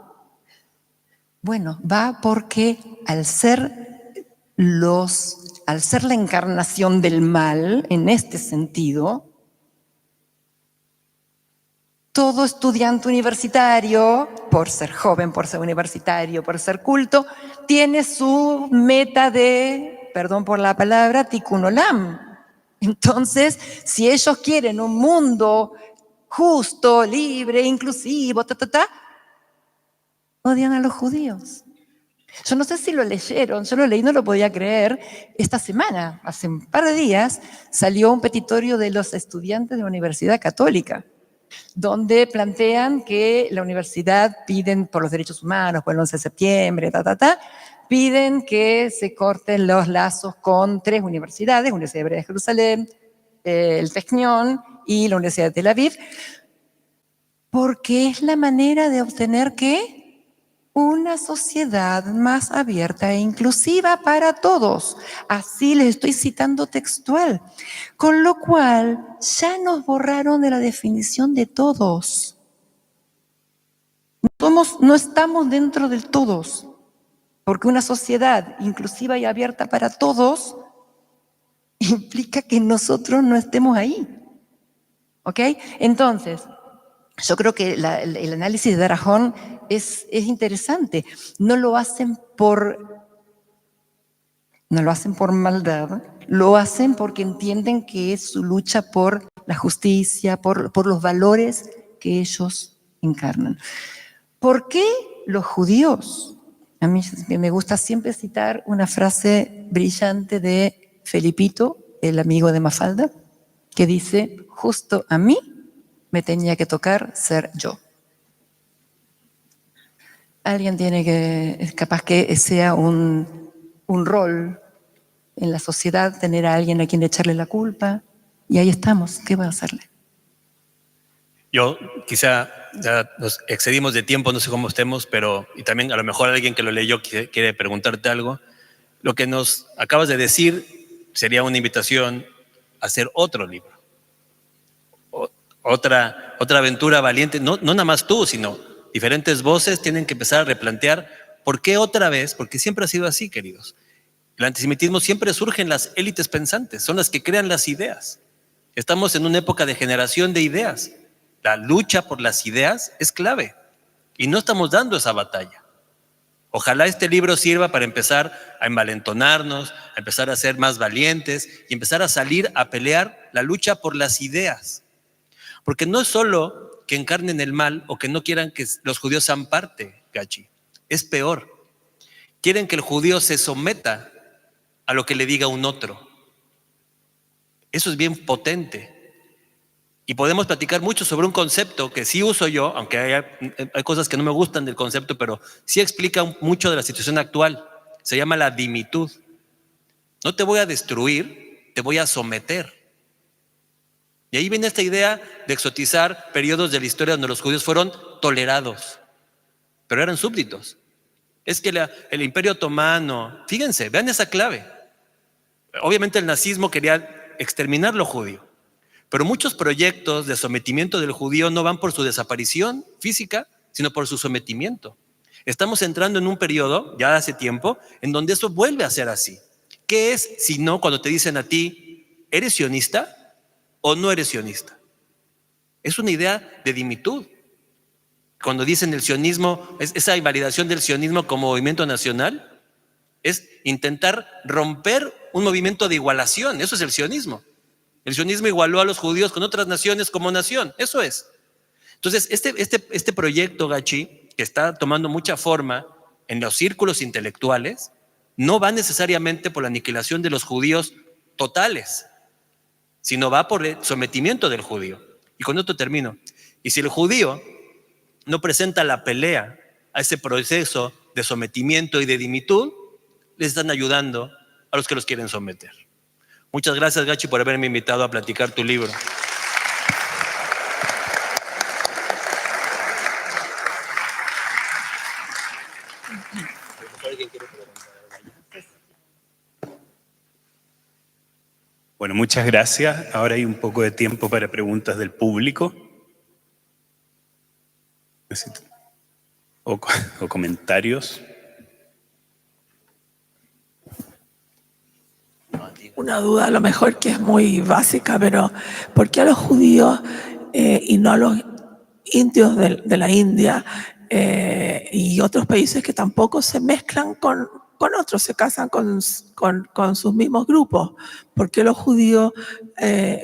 Bueno, va porque al ser la encarnación del mal, en este sentido, todo estudiante universitario, por ser joven, por ser universitario, por ser culto, tiene su meta de, perdón por la palabra, tikkun olam. Entonces, si ellos quieren un mundo justo, libre, inclusivo, odian a los judíos. Yo no sé si lo leyeron, yo lo leí, no lo podía creer. Esta semana, hace un par de días, salió un petitorio de los estudiantes de la Universidad Católica, donde plantean que la universidad piden por los derechos humanos, por el 11 de septiembre, piden que se corten los lazos con 3 universidades, la Universidad Hebrea de Jerusalén, el Technion y la Universidad de Tel Aviv, porque es la manera de obtener ¿qué? Una sociedad más abierta e inclusiva para todos. Así les estoy citando textual. Con lo cual, ya nos borraron de la definición de todos. No estamos dentro del todos, porque una sociedad inclusiva y abierta para todos implica que nosotros no estemos ahí. ¿Ok? Entonces, yo creo que el análisis de Arajón es interesante. No lo hacen por maldad, lo hacen porque entienden que es su lucha por la justicia, por los valores que ellos encarnan. ¿Por qué los judíos? A mí me gusta siempre citar una frase brillante de Felipito, el amigo de Mafalda, que dice, justo a mí me tenía que tocar ser yo. Alguien tiene que, capaz que sea un rol en la sociedad, tener a alguien a quien echarle la culpa, y ahí estamos, ¿qué voy a hacerle? Yo quizá ya nos excedimos de tiempo, no sé cómo estemos, pero y también a lo mejor alguien que lo leyó quiere preguntarte algo. Lo que nos acabas de decir sería una invitación a hacer otro libro. Otra aventura valiente, no nada más tú, sino diferentes voces tienen que empezar a replantear por qué otra vez, porque siempre ha sido así, queridos. El antisemitismo siempre surge en las élites pensantes, son las que crean las ideas. Estamos en una época de generación de ideas. La lucha por las ideas es clave y no estamos dando esa batalla. Ojalá este libro sirva para empezar a envalentonarnos, a empezar a ser más valientes y empezar a salir a pelear la lucha por las ideas. Porque no es solo que encarnen el mal o que no quieran que los judíos sean parte, Gachi. Es peor. Quieren que el judío se someta a lo que le diga un otro. Eso es bien potente. Y podemos platicar mucho sobre un concepto que sí uso yo, aunque hay cosas que no me gustan del concepto, pero sí explica mucho de la situación actual. Se llama la dimitud. No te voy a destruir, te voy a someter. Y ahí viene esta idea de exotizar periodos de la historia donde los judíos fueron tolerados, pero eran súbditos. Es que el Imperio Otomano, fíjense, vean esa clave. Obviamente el nazismo quería exterminar lo judío, pero muchos proyectos de sometimiento del judío no van por su desaparición física, sino por su sometimiento. Estamos entrando en un periodo, ya hace tiempo, en donde eso vuelve a ser así. ¿Qué es si no cuando te dicen a ti, ¿eres sionista o no eres sionista? Es una idea de dimitud. Cuando dicen el sionismo, esa invalidación del sionismo como movimiento nacional, es intentar romper un movimiento de igualación. Eso es el sionismo. El sionismo igualó a los judíos con otras naciones como nación. Eso es. Entonces, este proyecto, Gachi, que está tomando mucha forma en los círculos intelectuales, no va necesariamente por la aniquilación de los judíos totales, sino va por el sometimiento del judío. Y con esto termino. Y si el judío no presenta la pelea a ese proceso de sometimiento y de dimitud, les están ayudando a los que los quieren someter. Muchas gracias, Gachi, por haberme invitado a platicar tu libro. Bueno, muchas gracias. Ahora hay un poco de tiempo para preguntas del público. O comentarios. Una duda a lo mejor que es muy básica, pero ¿por qué a los judíos y indios de la India y otros países que tampoco se mezclan con otros, se casan con sus mismos grupos. ¿Por qué los judíos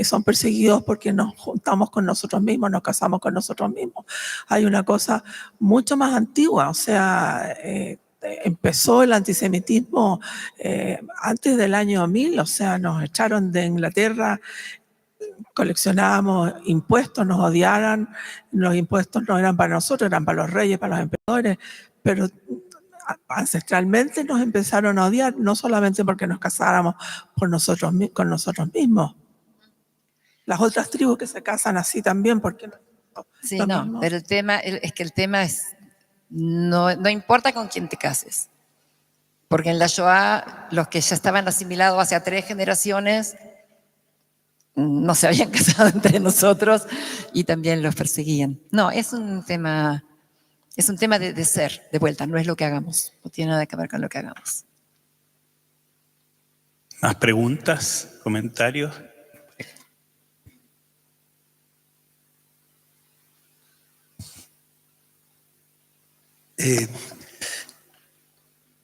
son perseguidos? Porque nos juntamos con nosotros mismos, nos casamos con nosotros mismos. Hay una cosa mucho más antigua, o sea, empezó el antisemitismo antes del año 1000, o sea, nos echaron de Inglaterra, coleccionábamos impuestos, nos odiaran, los impuestos no eran para nosotros, eran para los reyes, para los emperadores, pero ancestralmente nos empezaron a odiar, no solamente porque nos casáramos con nosotros mismos. Las otras tribus que se casan así también, porque sí, no, pero el tema es, no importa con quién te cases, porque en la Shoah los que ya estaban asimilados hacia 3 generaciones no se habían casado entre nosotros y también los perseguían. No, es un tema de ser, de vuelta, no es lo que hagamos, no tiene nada que ver con lo que hagamos. ¿Más preguntas, comentarios?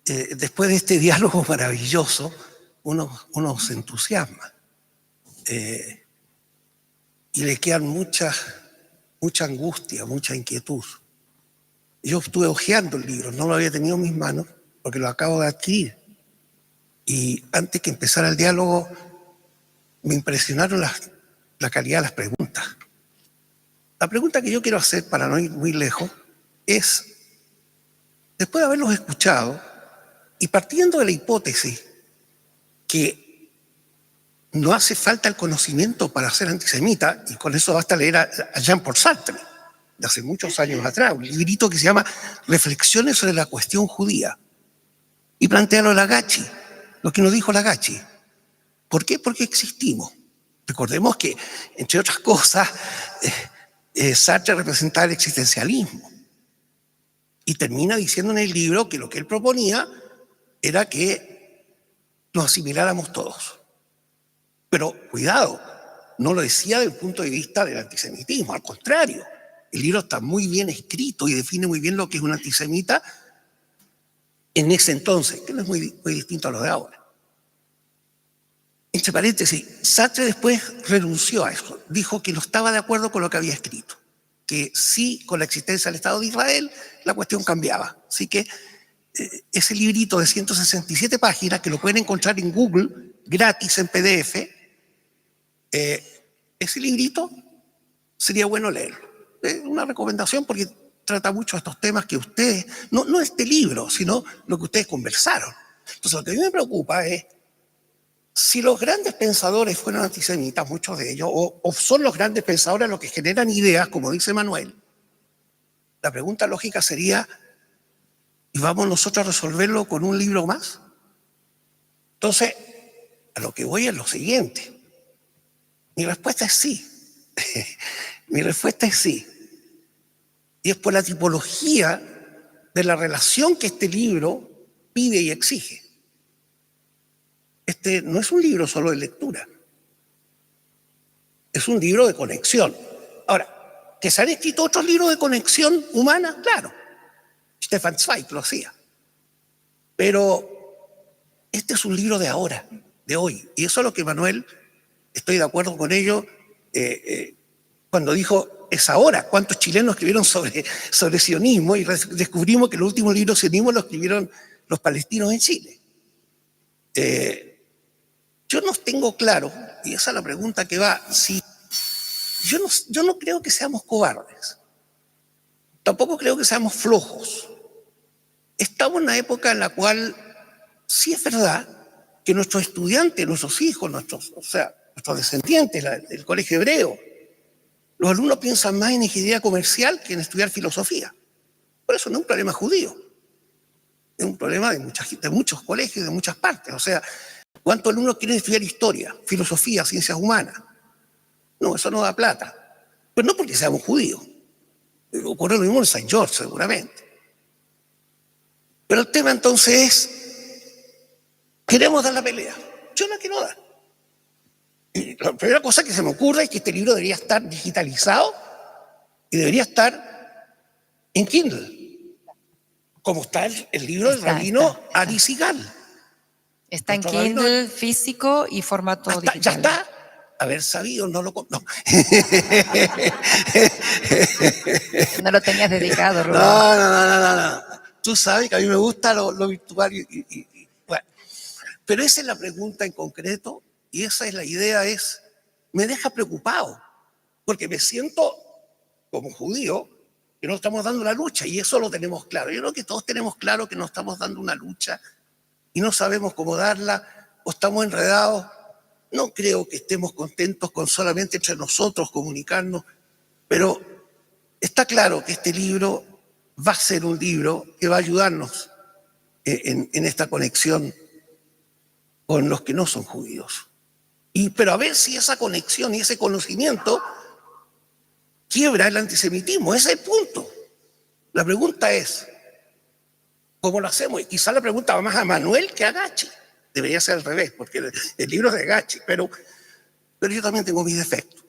Después de este diálogo maravilloso, uno se entusiasma y le quedan mucha angustia, mucha inquietud. Yo estuve hojeando el libro, no lo había tenido en mis manos porque lo acabo de adquirir. Y antes que empezara el diálogo, me impresionaron la calidad de las preguntas. La pregunta que yo quiero hacer, para no ir muy lejos, es, después de haberlos escuchado y partiendo de la hipótesis que no hace falta el conocimiento para ser antisemita, y con eso basta leer a Jean-Paul Sartre, de hace muchos años atrás, un librito que se llama Reflexiones sobre la cuestión judía, y plantea lo de Lagache, lo que nos dijo Lagache. ¿Por qué? Porque existimos. Recordemos que, entre otras cosas, Sartre representaba el existencialismo. Y termina diciendo en el libro que lo que él proponía era que nos asimiláramos todos. Pero cuidado, no lo decía desde el punto de vista del antisemitismo, al contrario. El libro está muy bien escrito y define muy bien lo que es un antisemita en ese entonces, que no es muy distinto a lo de ahora. Entre paréntesis, Sartre después renunció a eso. Dijo que no estaba de acuerdo con lo que había escrito, que sí, con la existencia del Estado de Israel, la cuestión cambiaba. Así que ese librito de 167 páginas, que lo pueden encontrar en Google, gratis en PDF, ese librito sería bueno leerlo. Es una recomendación porque trata mucho de estos temas que ustedes, no este libro, sino lo que ustedes conversaron. Entonces, lo que a mí me preocupa es si los grandes pensadores fueron antisemitas, muchos de ellos, o son los grandes pensadores los que generan ideas, como dice Manuel, la pregunta lógica sería, ¿y vamos nosotros a resolverlo con un libro más? Entonces, a lo que voy es lo siguiente. Mi respuesta es sí. Mi respuesta es sí. Y es por la tipología de la relación que este libro pide y exige. Este no es un libro solo de lectura. Es un libro de conexión. Ahora, ¿que se han escrito otros libros de conexión humana? Claro. Stefan Zweig lo hacía. Pero este es un libro de ahora, de hoy. Y eso es lo que Manuel, estoy de acuerdo con ello, cuando dijo, es ahora. ¿Cuántos chilenos escribieron sobre sionismo? Y descubrimos que los últimos libros de sionismo los escribieron los palestinos en Chile. Yo no tengo claro, y esa es la pregunta que va, si yo no creo que seamos cobardes. Tampoco creo que seamos flojos. Estamos en una época en la cual sí es verdad que nuestros estudiantes, nuestros hijos, nuestros descendientes del colegio hebreo, los alumnos piensan más en ingeniería comercial que en estudiar filosofía. Por eso no es un problema judío. Es un problema de muchos colegios, de muchas partes. O sea, ¿cuántos alumnos quieren estudiar historia, filosofía, ciencias humanas? No, eso no da plata. Pero no porque seamos judíos. Ocurre lo mismo en St. George, seguramente. Pero el tema entonces es, ¿queremos dar la pelea? Yo la quiero dar. Y la primera cosa que se me ocurre es que este libro debería estar digitalizado Y debería estar en Kindle, como está el libro del rabino Ari Sigal. Está en Nuestro rabino- Kindle físico y formato Ah, digital. ya está. Haber sabido, no lo... No. No lo tenías dedicado, Rubén. No. Tú sabes que a mí me gusta lo virtual bueno. Pero esa es la pregunta en concreto y esa es la idea, me deja preocupado, porque me siento como judío que no estamos dando la lucha y eso lo tenemos claro. Yo creo que todos tenemos claro que no estamos dando una lucha y no sabemos cómo darla o estamos enredados. No creo que estemos contentos con solamente entre nosotros comunicarnos, pero está claro que este libro va a ser un libro que va a ayudarnos en esta conexión con los que no son judíos. Pero a ver si esa conexión y ese conocimiento quiebra el antisemitismo. Ese es el punto. La pregunta es, ¿cómo lo hacemos? Y quizá la pregunta va más a Manuel que a Gachi. Debería ser al revés, porque el libro es de Gachi, pero yo también tengo mis defectos.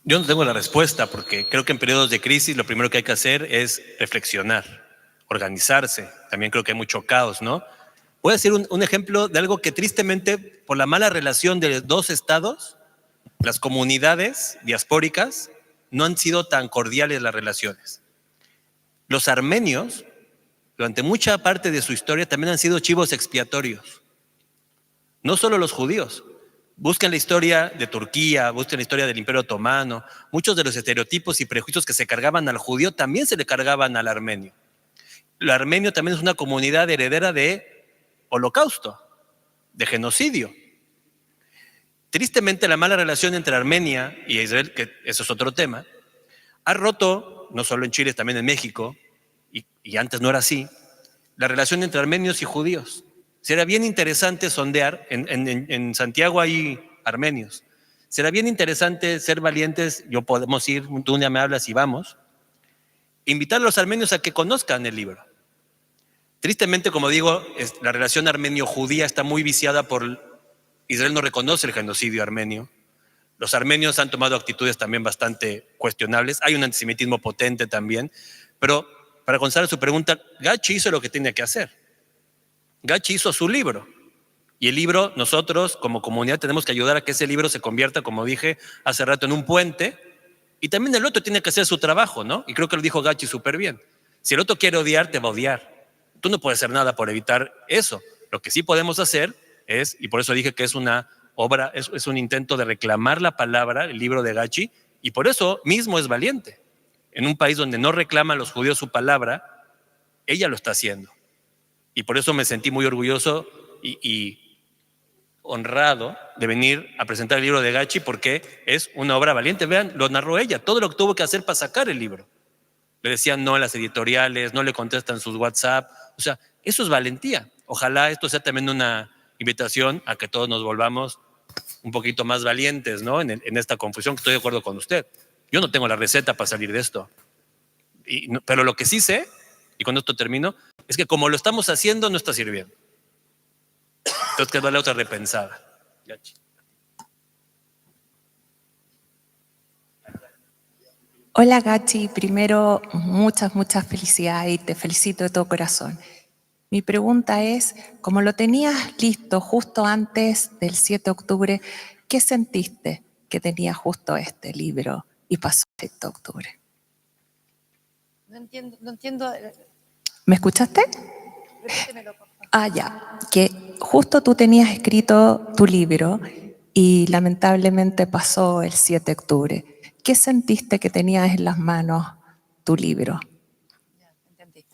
Yo no tengo la respuesta porque creo que en periodos de crisis lo primero que hay que hacer es reflexionar, organizarse. También creo que hay mucho caos, ¿no? Voy a decir un ejemplo de algo que tristemente, por la mala relación de dos estados, las comunidades diaspóricas no han sido tan cordiales las relaciones. Los armenios, durante mucha parte de su historia, también han sido chivos expiatorios. No solo los judíos. Busquen la historia de Turquía, busquen la historia del Imperio Otomano. Muchos de los estereotipos y prejuicios que se cargaban al judío también se le cargaban al armenio. El armenio también es una comunidad heredera de holocausto, de genocidio. Tristemente, la mala relación entre Armenia y Israel, que eso es otro tema, ha roto, no solo en Chile, también en México, y antes no era así, la relación entre armenios y judíos. Será bien interesante sondear, en Santiago hay armenios, será bien interesante ser valientes, podemos ir, tú un día me hablas y vamos, invitar a los armenios a que conozcan el libro. Tristemente, como digo, la relación armenio-judía está muy viciada por... Israel no reconoce el genocidio armenio. Los armenios han tomado actitudes también bastante cuestionables. Hay un antisemitismo potente también. Pero para contestar a su pregunta, Gachi hizo lo que tenía que hacer. Gachi hizo su libro. Y el libro, nosotros como comunidad tenemos que ayudar a que ese libro se convierta, como dije hace rato, en un puente. Y también el otro tiene que hacer su trabajo, ¿no? Y creo que lo dijo Gachi súper bien. Si el otro quiere odiar, te va a odiar. Tú no puedes hacer nada por evitar eso. Lo que sí podemos hacer es, y por eso dije que es una obra, es un intento de reclamar la palabra, el libro de Gachi, y por eso mismo es valiente. En un país donde no reclaman los judíos su palabra, ella lo está haciendo. Y por eso me sentí muy orgulloso y honrado de venir a presentar el libro de Gachi, porque es una obra valiente. Vean, lo narró ella, todo lo que tuvo que hacer para sacar el libro. Le decían no a las editoriales, no le contestan sus WhatsApp. O sea, eso es valentía. Ojalá esto sea también una invitación a que todos nos volvamos un poquito más valientes, ¿no? En esta confusión, que estoy de acuerdo con usted. Yo no tengo la receta para salir de esto. Pero lo que sí sé, y con esto termino, es que como lo estamos haciendo, no está sirviendo. Entonces, que darle otra repensada. Hola Gachi, primero muchas felicidades y te felicito de todo corazón. Mi pregunta es, como lo tenías listo justo antes del 7 de octubre, ¿qué sentiste que tenías justo este libro y pasó el 7 de octubre? No entiendo. ¿Me escuchaste? Repítemelo, por favor. Ya, que justo tú tenías escrito tu libro y lamentablemente pasó el 7 de octubre. ¿Qué sentiste que tenías en las manos tu libro? Ya, entendí.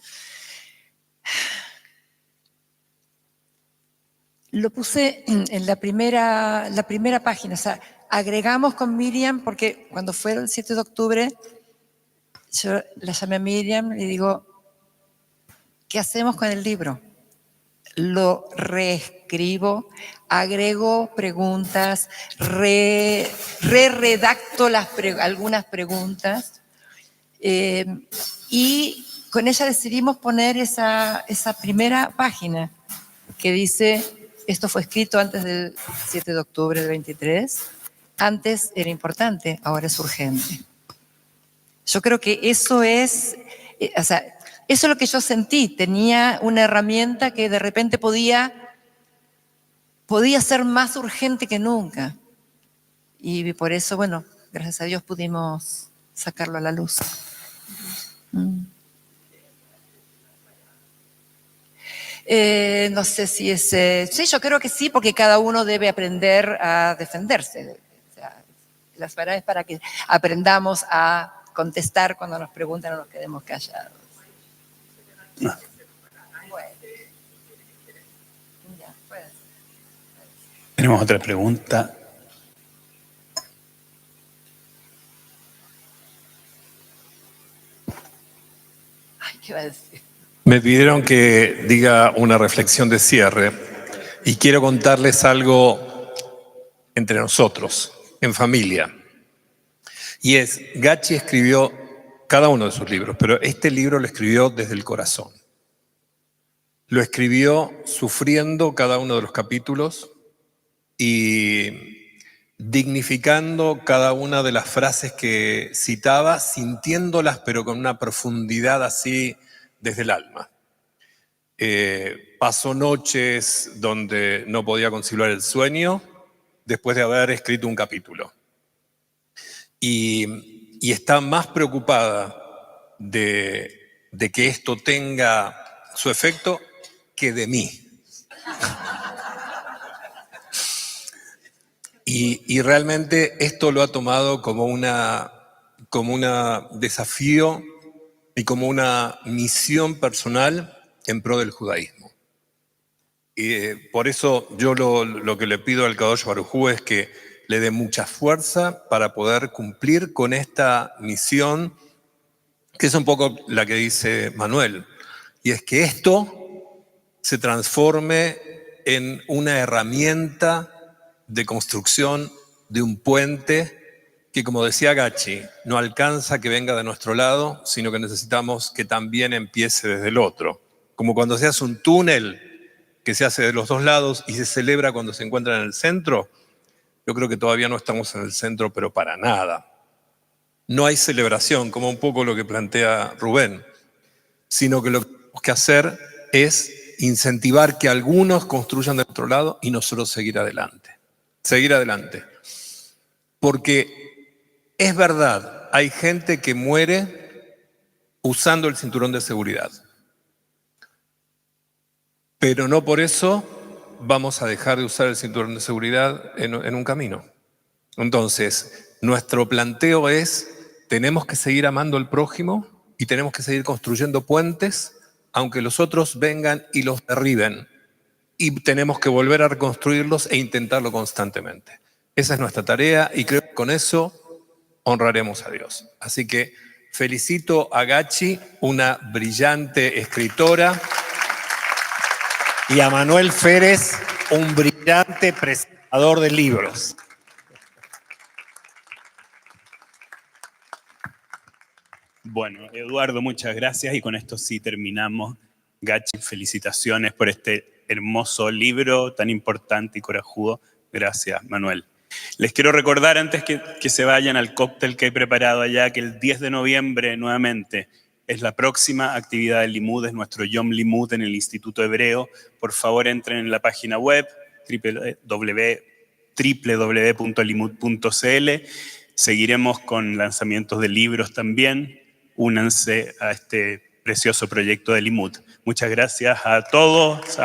Lo puse en la primera página, o sea, agregamos con Miriam, porque cuando fue el 7 de octubre, yo la llamé a Miriam y le digo, ¿qué hacemos con el libro? Lo reescribo, agrego preguntas, redacto algunas preguntas y con ella decidimos poner esa primera página que dice esto fue escrito antes del 7 de octubre del 23. Antes era importante, ahora es urgente. Yo creo que eso es, eso es lo que yo sentí. Tenía una herramienta que de repente podía ser más urgente que nunca. Y por eso, bueno, gracias a Dios pudimos sacarlo a la luz. No sé si es... sí, yo creo que sí, porque cada uno debe aprender a defenderse. O sea, las palabras es para que aprendamos a contestar cuando nos preguntan, no nos quedemos callados. No. Bueno. Ya, pues. Tenemos otra pregunta. Ay, ¿qué va a decir? Me pidieron que diga una reflexión de cierre y quiero contarles algo entre nosotros, en familia. Y es, Gachi escribió cada uno de sus libros, pero este libro lo escribió desde el corazón. Lo escribió sufriendo cada uno de los capítulos y dignificando cada una de las frases que citaba, sintiéndolas, pero con una profundidad así desde el alma. Pasó noches donde no podía conciliar el sueño después de haber escrito un capítulo. Y está más preocupada de que esto tenga su efecto que de mí. Y realmente esto lo ha tomado como un desafío y como una misión personal en pro del judaísmo. Y por eso yo lo que le pido al Kadosh Baruj Hu es que le dé mucha fuerza para poder cumplir con esta misión, que es un poco la que dice Manuel, y es que esto se transforme en una herramienta de construcción de un puente que, como decía Gachi, no alcanza que venga de nuestro lado, sino que necesitamos que también empiece desde el otro. Como cuando se hace un túnel que se hace de los dos lados y se celebra cuando se encuentra en el centro, yo creo que todavía no estamos en el centro, pero para nada. No hay celebración, como un poco lo que plantea Rubén, sino que lo que tenemos que hacer es incentivar que algunos construyan de otro lado y nosotros seguir adelante. Seguir adelante. Porque es verdad, hay gente que muere usando el cinturón de seguridad. Pero no por eso vamos a dejar de usar el cinturón de seguridad en un camino. Entonces, nuestro planteo es, tenemos que seguir amando al prójimo y tenemos que seguir construyendo puentes, aunque los otros vengan y los derriben. Y tenemos que volver a reconstruirlos e intentarlo constantemente. Esa es nuestra tarea y creo que con eso honraremos a Dios. Así que felicito a Gachi, una brillante escritora, y a Manuel Férez, un brillante presentador de libros. Bueno, Eduardo, muchas gracias y con esto sí terminamos. Gachi, felicitaciones por este hermoso libro tan importante y corajudo. Gracias, Manuel. Les quiero recordar antes que se vayan al cóctel que he preparado allá, que el 10 de noviembre nuevamente es la próxima actividad del Limud, es nuestro Yom Limud en el Instituto Hebreo. Por favor, entren en la página web www.limud.cl. Seguiremos con lanzamientos de libros también. Únanse a este precioso proyecto de Limud. Muchas gracias a todos.